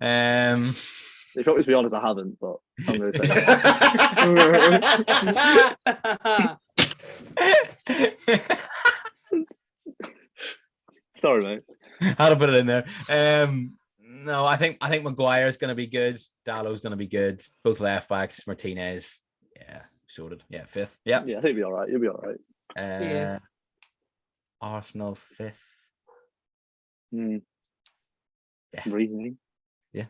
If you want me to be honest, I haven't, but I'm going to say that. Sorry, mate. How to put it in there. No, I think Maguire is going to be good. Dallow's going to be good. Both left backs. Martinez, yeah, sorted. Yeah, fifth. Yeah, I think he'll be all right. Arsenal fifth. Yeah. Reasoning. Yeah.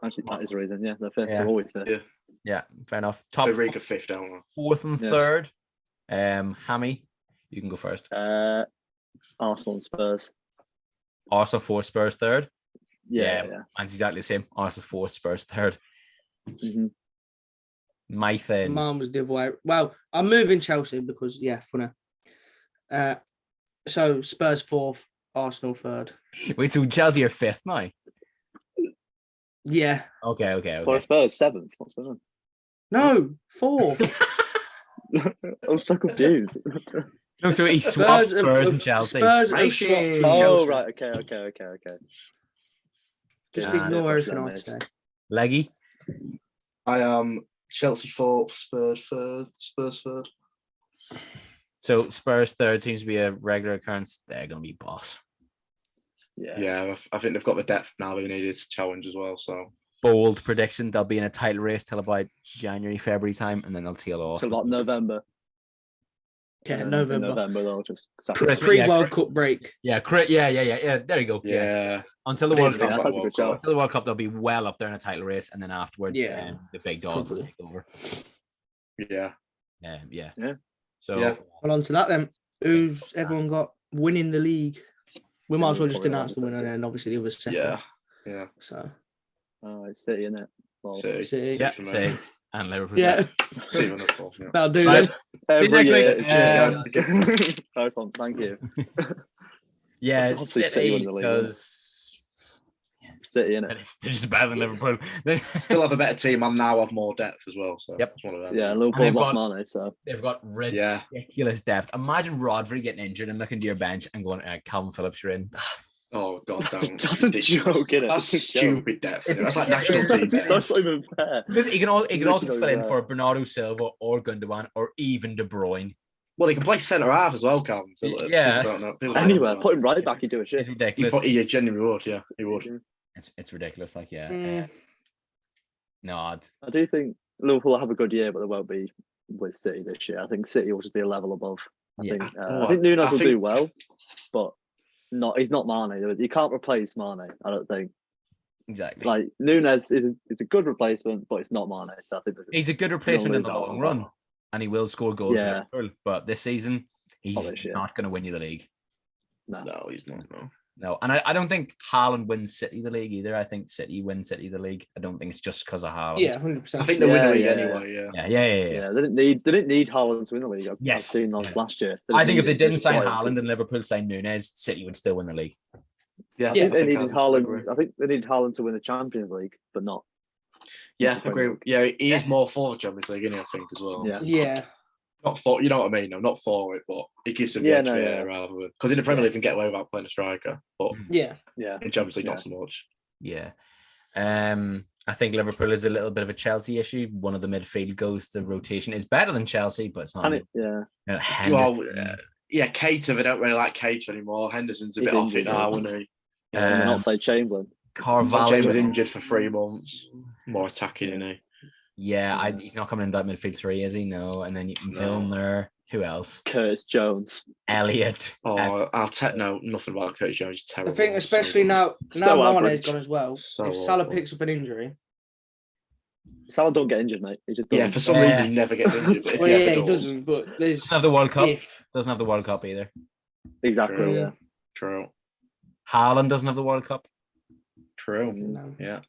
Actually, that is a reason. Yeah, they're fifth. They're always fifth. Yeah, fair enough. Top fifth, don't we? Fourth and third. Hammy, you can go first. Arsenal and Spurs. Arsenal 4, Spurs third. Yeah. Mine's exactly the same. Arsenal 4, Spurs third. Mm-hmm. My thing. Mine was the other way. Well, I'm moving Chelsea because funny. So Spurs 4th, Arsenal 3rd. Wait, so Chelsea are 5th now? Yeah. Okay. Well, Spurs 7th. What's going on? No, 4th. I was so confused. No, so he swapped Spurs and Chelsea. Spurs have swapped Chelsea. Right. Okay. Just ignore everything I say. Leggy? I am Chelsea 4th, Spurs 3rd. So Spurs 3rd seems to be a regular occurrence. They're going to be boss. Yeah, I think they've got the depth now they needed to challenge as well. So bold prediction: they'll be in a title race till about January, February time, and then they'll tail off. Till about November. Yeah, November. They'll just pre-World Cup break. Yeah, there you go. Yeah. Until the World Cup, they'll be well up there in a title race, and then afterwards, the big dogs will take over. Yeah. So, well, on to that then. Who's everyone got winning the league? We might as well just announce the winner, and then obviously the others second. Yeah. So. It's City, isn't it? Well, City. Yeah, City. And Liverpool. Yeah. That'll do then. See you next week. Nice one. Thank you. Yeah, City because City, innit? They're just better than Liverpool. They still have a better team and now have more depth as well. So it's one of them. Yeah, Liverpool lost Mane, so they've got ridiculous depth. Imagine Rodri getting injured and looking to your bench and going, Calvin Phillips, you're in. Oh God, that's a joke, innit? That's stupid depth. That's like national team. That's not even fair. He can also fill in for Bernardo Silva or Gundogan or even De Bruyne. Well, he can play centre half as well, Calvin. Anywhere, put him right back, he'd do a shit. It's ridiculous. He genuinely would, yeah. He would. It's ridiculous, like, No, I do think Liverpool will have a good year, but they won't be with City this year. I think City will just be a level above. I think Núñez will do well, but he's not Mane. You can't replace Mane, I don't think. Exactly. Like Núñez is a good replacement, but it's not Mane. So I think he's a good replacement in the long run, and he will score goals for Liverpool. But this season, he's not going to win you the league. No, he's not. No, and I don't think Haaland wins City the league either. I think City win City the league. I don't think it's just because of Haaland. Yeah, 100%. I think they win the league anyway. Yeah. They didn't need Haaland to win the league. I've seen last year. I think if they didn't sign Haaland and Liverpool signed Núñez, City would still win the league. Yeah, I think they needed Haaland. I think they needed Haaland to win the Champions League, but not. Yeah, I agree. Yeah, he is more for the Champions League, isn't he? I think as well. Yeah. Not for, you know what I mean? No, not for it, but it gives them the edge there rather than because in the Premier League you can get away without playing a striker, but yeah, in Champions League not so much. Yeah, I think Liverpool is a little bit of a Chelsea issue. One of the midfield goes to rotation is better than Chelsea, but it's not. Keita, they don't really like Keita anymore. Henderson's a bit off it now, isn't he? And outside Chamberlain. Carvalho was injured for 3 months. More attacking, isn't he? Yeah, he's not coming in that midfield 3, is he? No. And then Milner. Who else? Curtis Jones. Elliott. Nothing about Curtis Jones. He's terrible. I think especially now Mane's gone as well. If Salah picks up an injury. Salah don't get injured, mate. He just for some reason he never gets injured. But he doesn't. But there's doesn't have the World Cup. Doesn't have the World Cup either. Exactly. True. Haaland doesn't have the World Cup. True. No. Yeah.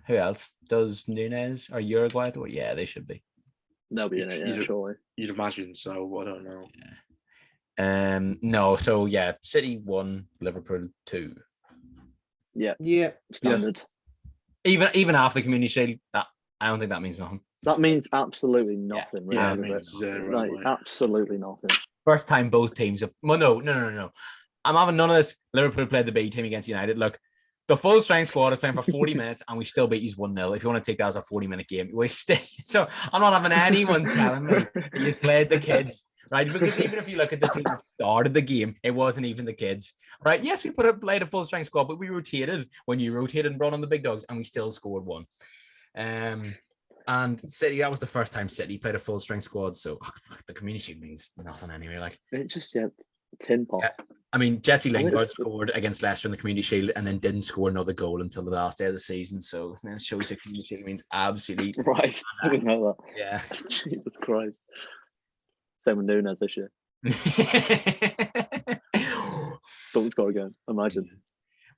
Who else? Does Núñez or Uruguay? Well, yeah, they should be. They'll be in it, surely. You'd imagine so. I don't know. Yeah. No. So City 1, Liverpool 2. Yeah. Standard. Even after the Community Shield, I don't think that means nothing. That means absolutely nothing. Yeah, it means zero. Absolutely nothing. First time both teams have. Well, no. I'm having none of this. Liverpool played the B team against United. Look, the full strength squad is playing for 40 minutes and we still beat you 1-0. If you want to take that as a 40-minute game, we stay. So I'm not having anyone telling me that you played the kids, right? Because even if you look at the team that started the game, it wasn't even the kids, right? Yes, we played a full strength squad, but we rotated when you rotated and brought on the big dogs and we still scored 1. And City, that was the first time City played a full strength squad. So the Community Shield means nothing anyway. Like it just tin pot. Yeah. I mean, Jesse Lingard scored against Leicester in the Community Shield and then didn't score another goal until the last day of the season. So it shows the Community Shield means absolutely right. I didn't know that. Yeah. Jesus Christ. Same with Núñez this year. Don't score again. Imagine.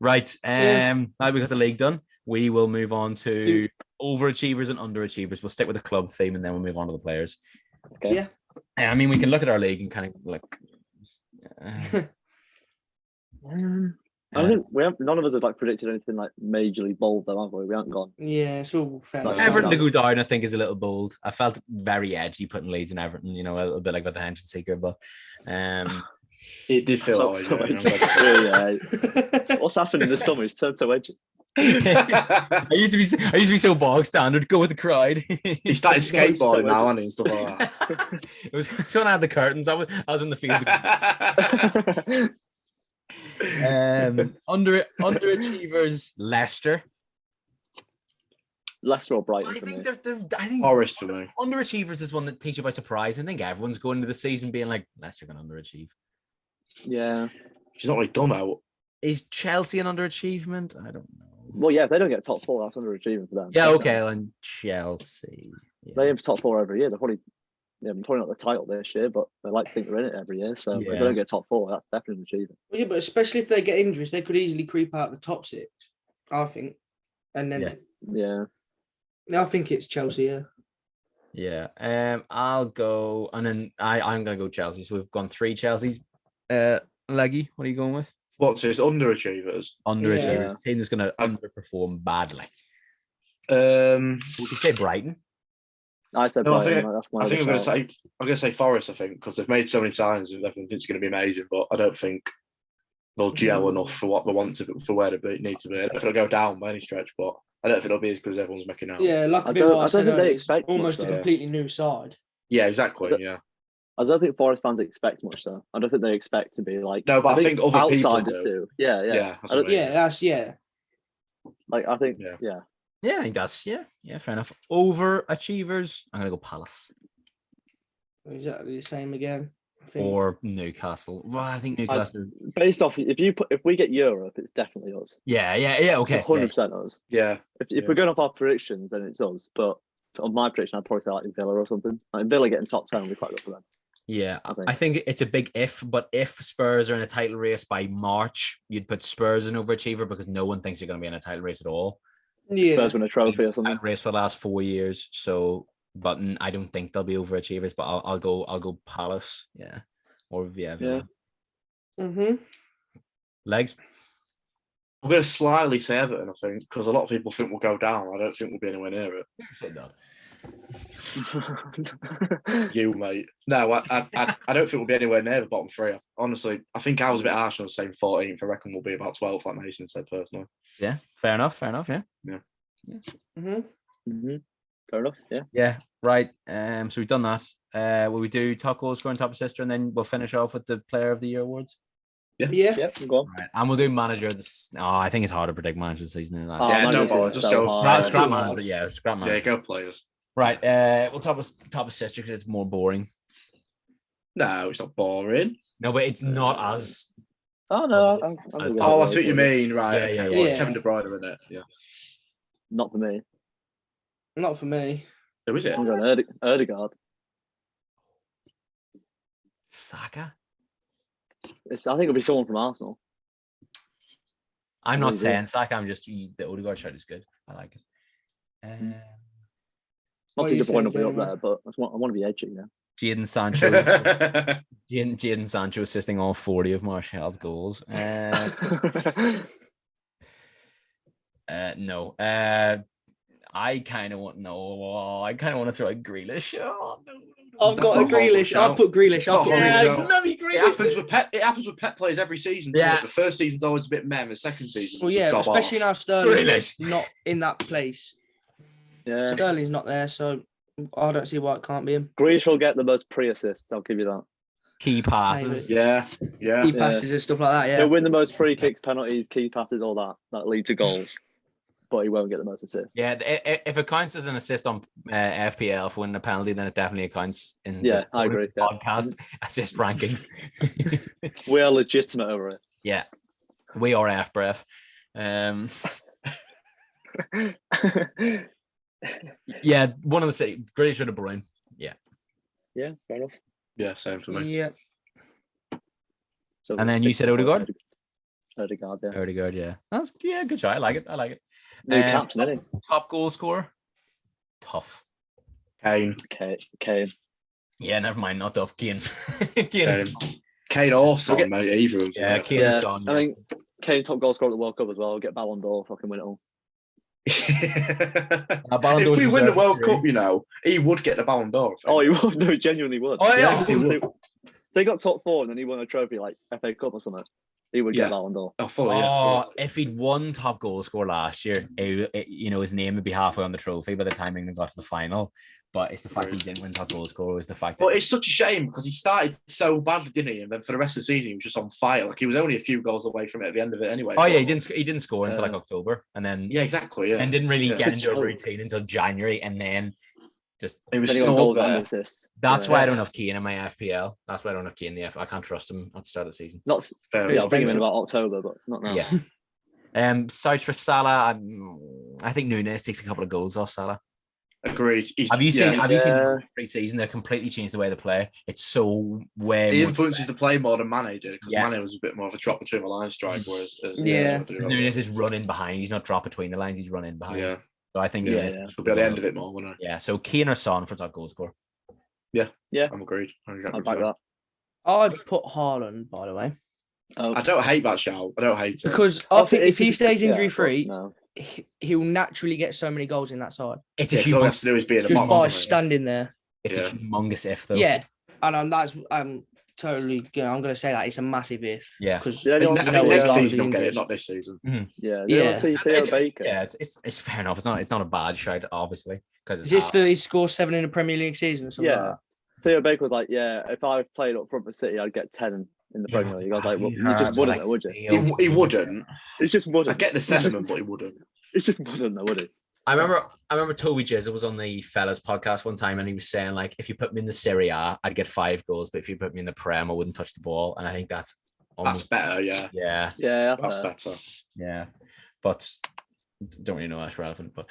Right. Now we got the league done. We will move on to overachievers and underachievers. We'll stick with the club theme and then we'll move on to the players. Okay. Yeah. I mean, we can look at our league and kind of like. I think none of us have predicted anything majorly bold though, have we? We haven't gone. Yeah, so fair. Everton to go down, I think, is a little bold. I felt very edgy putting Leeds and Everton, a little bit like with the attention seeker, but it did feel like What's happened in the summer? It's turned so edgy. I used to be so bog standard, go with the crowd. He started skateboarding now, hasn't he, and stuff like that. It was when I had the curtains. I was in the field. Underachievers, Leicester or Brighton. I think Forest for me. Underachievers is one that takes you by surprise. I think everyone's going into the season being like, Leicester going to underachieve. Yeah, she's not really done out. Is Chelsea an underachievement? I don't know. Well, if they don't get top 4, that's underachievement for them. Yeah, okay, and Chelsea. Yeah. They have top 4 every year. They're probably not the title this year, but they like to think they're in it every year. So if they don't get top 4, that's definitely achievement. Yeah, but especially if they get injuries, they could easily creep out the top 6, I think. And then I think it's Chelsea, Yeah. I'll go, and then I'm gonna go Chelsea. So we've gone 3 Chelseas. Leggy, what are you going with? What's this? Underachievers. Underachievers. Team that's going to underperform badly. We could say Brighton. I said Brighton. I think I'm going to say Forest. I think because they've made so many signs, and I think it's going to be amazing. But I don't think they'll gel enough for what they want to, for where they need to be. I don't know if it'll go down by any stretch, but I don't think it'll be as good as everyone's making out. Yeah, like I don't think they expect almost a completely new side. Yeah, exactly. Yeah. I don't think Forest fans expect much though. I don't think they expect to be like. No, but I think other outsiders do. Yeah. Like I think. Yeah. Yeah, I think that's yeah, fair enough. Overachievers, I'm gonna go Palace. Exactly the same again. or Newcastle. Well, I think Newcastle. Based off, if we get Europe, it's definitely us. Yeah. Okay. It's 100% us. Yeah. If we're going off our predictions, then it's us. But on my prediction, I'd probably say like Villa or something. Like Villa getting top 10 will be quite good for them. Yeah, I think it's a big if, but if Spurs are in a title race by March, you'd put Spurs as an overachiever because no one thinks you're going to be in a title race at all. Yeah. Spurs win a trophy or something. Race for the last 4 years, so but I don't think they'll be overachievers. But I'll go Palace, yeah, or Villa. Legs. I'm going to slightly say Everton, I think, because a lot of people think we'll go down. I don't think we'll be anywhere near it. Who said that? You, mate. No, I don't think we'll be anywhere near the bottom three. Honestly, I think I was a bit harsh on saying 14th. I reckon we'll be about 12th, like Mason said, personally. Yeah, fair enough. Yeah. Fair enough. Yeah. Yeah. Right. So we've done that. Will we do top goal scorer and top assist, and then we'll finish off with the Player of the Year awards? Yeah. Go on. Right. And we'll do manager. I think it's hard to predict manager this season. Don't bother. Just go. Scrap manager. Yeah, scrap manager. Yeah, go players. Right. We'll top assist because it's more boring. No, it's not boring. No, but it's not as. Oh no. I see what you mean. Right. Yeah. Well, it's Kevin De Bruyne in it. Yeah. Not for me. Who is it? I'm going Ødegaard. Saka. I think it'll be someone from Arsenal. I'm not saying Saka. I'm just the Ødegaard shirt is good. I like it. Not De Bruyne will be up there, but I want to be edgy now. Jadon Sancho. Jadon Sancho assisting all 40 of Martial's goals. No. I kind of want to throw a Grealish. Oh, no. I've got a Grealish. I'll put Grealish. It happens with Pep players every season. Yeah. The first season's always a bit meh. The second season, well, yeah, especially now Sterling's not in that place. Yeah, Sterling's not there, so I don't see why it can't be him. Grealish will get the most pre-assists. I'll give you that. Key passes. Yeah. Key passes and stuff like that. Yeah. He'll win the most free kicks, penalties, key passes, all that lead to goals. But he won't get the most assists. Yeah, if it counts as an assist on FPL for winning a penalty, then it definitely counts in I agree. Podcast assist rankings. We are legitimate over it. Yeah, we are FBref. Yeah, one of the same. Grealish or De Bruyne. Yeah, fair enough. Yeah, same for me. Yeah. So and then you said Ødegaard? Ødegaard, yeah. That's good shot. I like it. New captain, isn't he? Top goal scorer? Tough. Kane. Yeah, never mind. Not tough. Kane. Kane or Son, mate. Either of them. Yeah, Kane and Son. I think Kane top goal scorer at the World Cup as well. Get Ballon d'Or, fucking win it all. If we win the World Cup, he would get the Ballon d'Or. Oh, he would. No, he genuinely would. Oh, yeah. They got top 4 and then he won a trophy like FA Cup or something. He would get Ballon d'Or. If he'd won top goal scorer last year, his name would be halfway on the trophy by the time England got to the final. But it's the fact he didn't win top goal scorer was the fact. But it's such a shame because he started so badly, didn't he? And then for the rest of the season, he was just on fire. Like he was only a few goals away from it at the end of it, anyway. Oh yeah, he didn't score until like October, and then exactly. Yeah, and didn't really get into a routine until January, and then. It was still there. That's why I don't have Keane in my FPL. That's why I don't have Keane in the FPL. I can't trust him at the start of the season. Not fair. I'll bring him in about October, but not now. Yeah. Search for Salah. I think Núñez takes a couple of goals off Salah. Agreed. Have you seen the pre-season? They completely changed the way they play. It's so way. He influences the play more than Mane did because Mane was a bit more of a drop between the line strike, whereas Núñez is running behind. He's not drop between the lines. He's running behind. Yeah. So I think we'll be at the end of it more, won't I? Yeah. So Keane or Son for top goal scorer. Yeah. I'm agreed. I'd back that. I'd put Haaland, by the way. I don't hate that shout. I don't hate it because I think if he stays injury free, he'll naturally get so many goals in that side. It's all he has to do is be in the box by standing there. It's a humongous if, though. Yeah, and that's totally. I'm going to say that it's a massive if. Yeah, because next season he'll get it, not this season. Mm-hmm. It's fair enough. It's not a bad shout, obviously, because he scored 7 in a Premier League season or something. Yeah, like Theo Baker was like, if I played up front for City, I'd get 10 in the Premier League. I was like, well, you just wouldn't, would you? He wouldn't. It's just wouldn't. I get the sentiment, but he wouldn't. It's just wouldn't, though, would he? I remember Toby Jizzle was on the Fellas podcast one time, and he was saying like, if you put me in the Serie A, I'd get 5 goals, but if you put me in the Prem, I wouldn't touch the ball. And I think that's better. Yeah. Yeah. That's better. Yeah, but don't really know that's relevant. But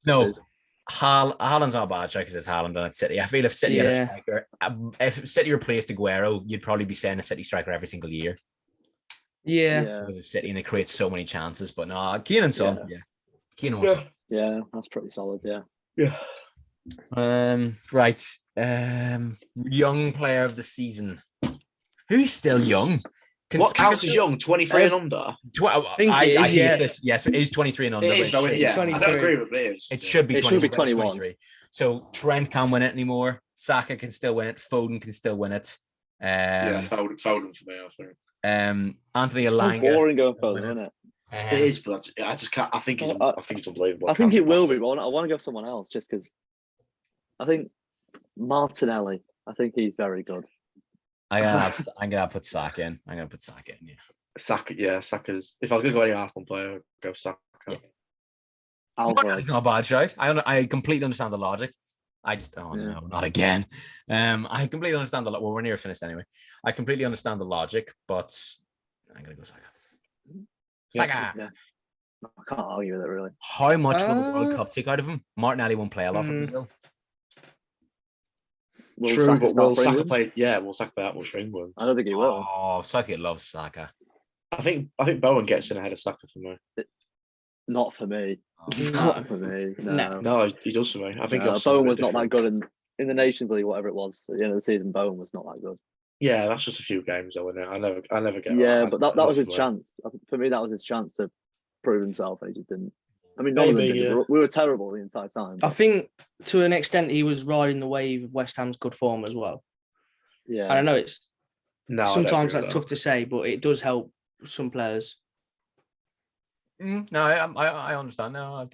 no. Haaland's not a bad strike because it's Haaland and it's City. I feel if City had a striker, if City replaced Aguero, you'd probably be saying a City striker every single year. Yeah. Because it's City and they create so many chances. But no, Keane and Son. Yeah. Keane and Son. Yeah, that's pretty solid. Yeah. Yeah. Right. Young player of the season. Who's still young? What counts as young? 23 and under? I hate this. Yes, it is 23 and under. It is, though, yeah. 23. I don't agree with it. It should be 21. 23. So Trent can't win it anymore. Saka can still win it. Foden can still win it. Foden for me, I think. Anthony Elanga. It's so boring going Foden, isn't it? It is, but I just can't. I think it's unbelievable. I think it will be, but I want to go someone else just because I think Martinelli. I think he's very good. I'm gonna put Saka in. Yeah. Saka's. If I was gonna go any Arsenal player, I'd go Saka. Yeah. It's not a bad choice. I completely understand the logic. I just no, not again. I completely understand the. Well, we're near finished anyway. I completely understand the logic, but I'm gonna go Saka. Saka. Yeah. I can't argue with it really. How much will the World Cup take out of him? Martinelli won't play a lot for Brazil. True, but will Saka play? Yeah, will Saka play that much for England? I don't think he will. Oh, Southgate loves Saka. I think Bowen gets in ahead of Saka for me. Not for me. Not for me. No, he does for me. I think Bowen was not that good in the Nations League, whatever it was. At the end of the season, Bowen was not that good. Yeah, that's just a few games though, isn't it? I never get. Yeah, but that was his chance. For me, that was his chance to prove himself, and he just didn't. I mean, none of them did. Yeah. We were terrible the entire time. I think to an extent he was riding the wave of West Ham's good form as well. Yeah, I don't know. Sometimes that's tough to say, but it does help some players. No, I understand now.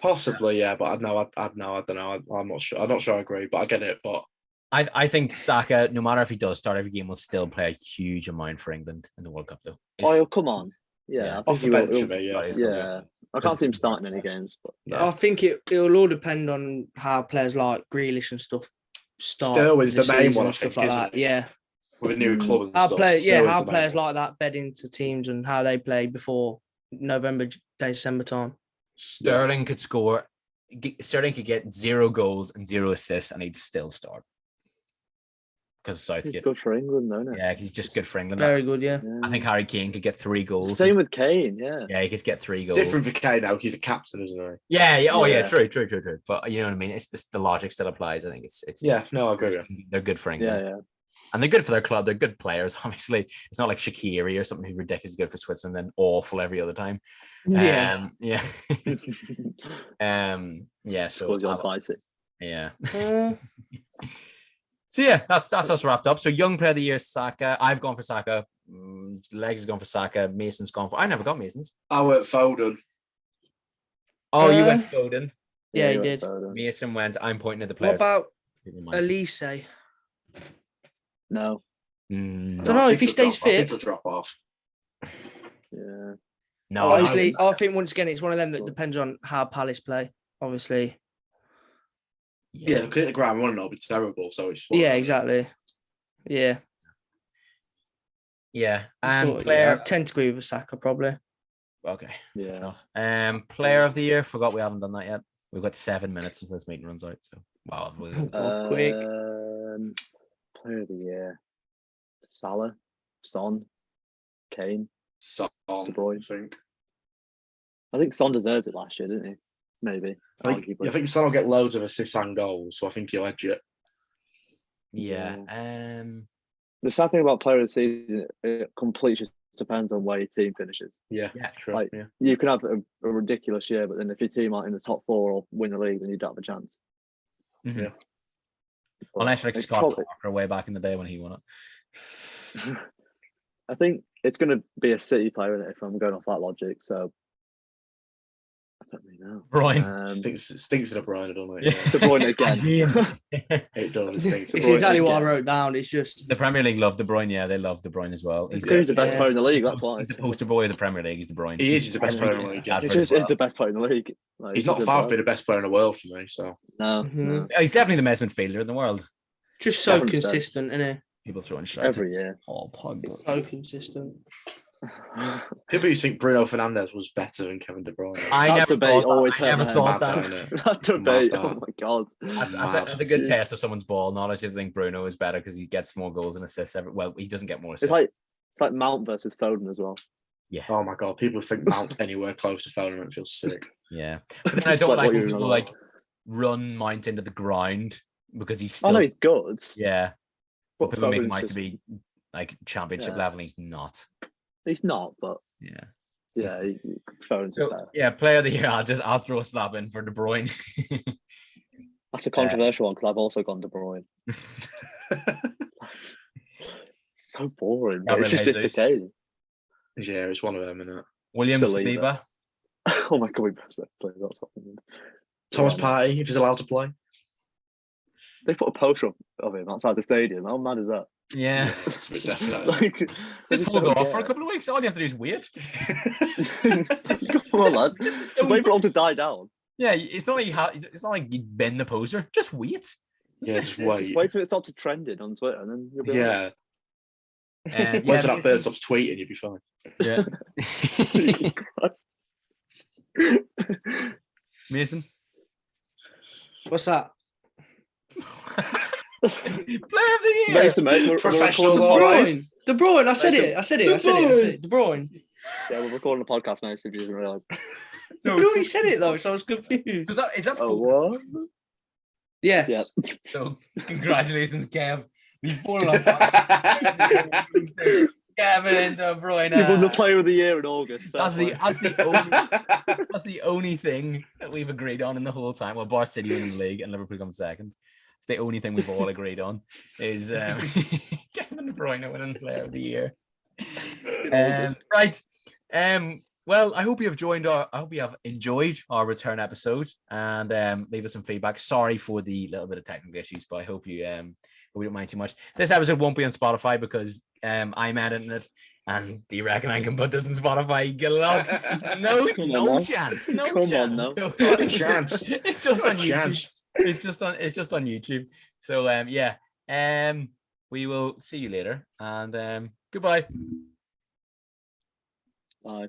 Possibly, yeah, but I don't know. I'm not sure. I'm not sure I agree, but I get it. But I think Saka, no matter if he does start every game, will still play a huge amount for England in the World Cup, though. Come on. Yeah, off the bench for me. Yeah. I can't see him starting any games, but I think it'll all depend on how players like Grealish and stuff start. Sterling's the main one, and stuff like that. Yeah, with a new club and how stuff. How players like that bed into teams and how they play before November, December time. Sterling could score. Sterling could get 0 goals and 0 assists, and he'd still start. Because Southgate. He's good for England, though, isn't it? Yeah, he's just good for England. Very good, yeah. I think Harry Kane could get 3 goals. Same with Kane, yeah. Yeah, he could get 3 goals. Different for Kane now. He's a captain, isn't he? Yeah. Oh, yeah. True. But you know what I mean? It's the logic still applies. I think it's. Yeah. No, I agree. They're good for England. Yeah. And they're good for their club. They're good players. Obviously, it's not like Shaqiri or something who's ridiculously good for Switzerland and then awful every other time. Yeah. Yeah. So yeah. So yeah, that's us wrapped up. So young player of the year, Saka. I've gone for Saka. Legs has gone for Saka. Mason's gone for. I never got Mason's. I went Foden. Oh, you went Foden. Yeah, he did. Mason went. I'm pointing at the players. What about Elise? No. I don't know if he stays fit. I think he'll drop off. Yeah. No. Obviously, I think once again it's one of them that depends on how Palace play. Obviously. Yeah, because the ground one will be terrible. So it's exactly. Yeah. Yeah. Player, I tend to agree with Saka probably. Okay. Yeah. Player of the year. Forgot we haven't done that yet. We've got 7 minutes until this meeting runs out. So wow, quick. Player of the year. Salah, Son, Kane, Son, De Bruyne. I think Son deserved it last year, didn't he? Maybe. I think Son will get loads of assists and goals, so I think he'll edge it. Yeah. The sad thing about player of the season, it completely just depends on where your team finishes. Yeah, true. You can have a ridiculous year, but then if your team aren't in the top 4 or win the league, then you don't have a chance. Mm-hmm. Yeah. Unless like Scott Parker way back in the day when he won it. I think it's going to be a City player, isn't it, if I'm going off that logic. So I don't really know. Bruyne. Stinks of De Bruyne, doesn't it? Yeah. De Bruyne again. It does. It stinks. It's exactly what I wrote down. It's just the Premier League love De Bruyne. Yeah, they love De Bruyne as well. He's the best player in the league. That's why he's the poster boy of the Premier League. He's De Bruyne. He's the best player in the league. Yeah. He's the best player in the league. Like, he's not far from being the best player in the world for me. So no. He's definitely the best midfielder in the world. Just so 100%. Consistent, isn't he? People throwing shots every year. Oh, pug. So consistent. People used to think Bruno Fernandes was better than Kevin De Bruyne. I never thought that. That debate. Oh my god. That's a good test of someone's ball knowledge. I think Bruno is better because he gets more goals and assists. Well, he doesn't get more assists. It's like Mount versus Foden as well. Yeah. Oh my god. People think Mount anywhere close to Foden and it feels sick. Yeah. But then I don't like when people like run Mount into the ground because he's still. I know he's good. Yeah. But people make Mount to be like championship level and he's not. He's not, but yeah, Foden's better. Yeah, player of the year. I'll throw a slap in for De Bruyne. That's a controversial one because I've also gone De Bruyne. So boring. It's just the case. Yeah, it's one of them, isn't it? William Saliba. Oh my god, we best play. That's something. Thomas Partey, if he's allowed to play. They put a poster of him outside the stadium. How mad is that? Yeah, it's a bit definitely. Just hold off for a couple of weeks. All you have to do is wait. Come on, lad. Just wait for it all to die down. Yeah, it's not like you bend the poster. Just wait. Yeah, just wait. Just wait for it to stop to trending on Twitter, and then you'll be wait till that bird stops tweeting, you'll be fine. Yeah. Mason, what's that? Player of the year. Mason, mate, professionals. De Bruyne. I said it. De Bruyne. Yeah, we're recording a podcast, mate. If you didn't realise. So you already said it though, so I was confused. Is that what? Yeah. So congratulations, Kev. Before Kevin De Bruyne. You won the Player of the Year in August. That's the only thing that we've agreed on in the whole time. Well, Bar City winning the league and Liverpool come second. It's the only thing we've all agreed on is Kevin De Bruyne winning Player of the Year. Right. Well, I hope you have enjoyed our return episode and leave us some feedback. Sorry for the little bit of technical issues, but I hope you don't mind too much. This episode won't be on Spotify because I'm editing it. And do you reckon I can put this on Spotify? Get it up? No chance. No chance. So, it's just on YouTube. It's just on YouTube. So we will see you later and goodbye. Bye.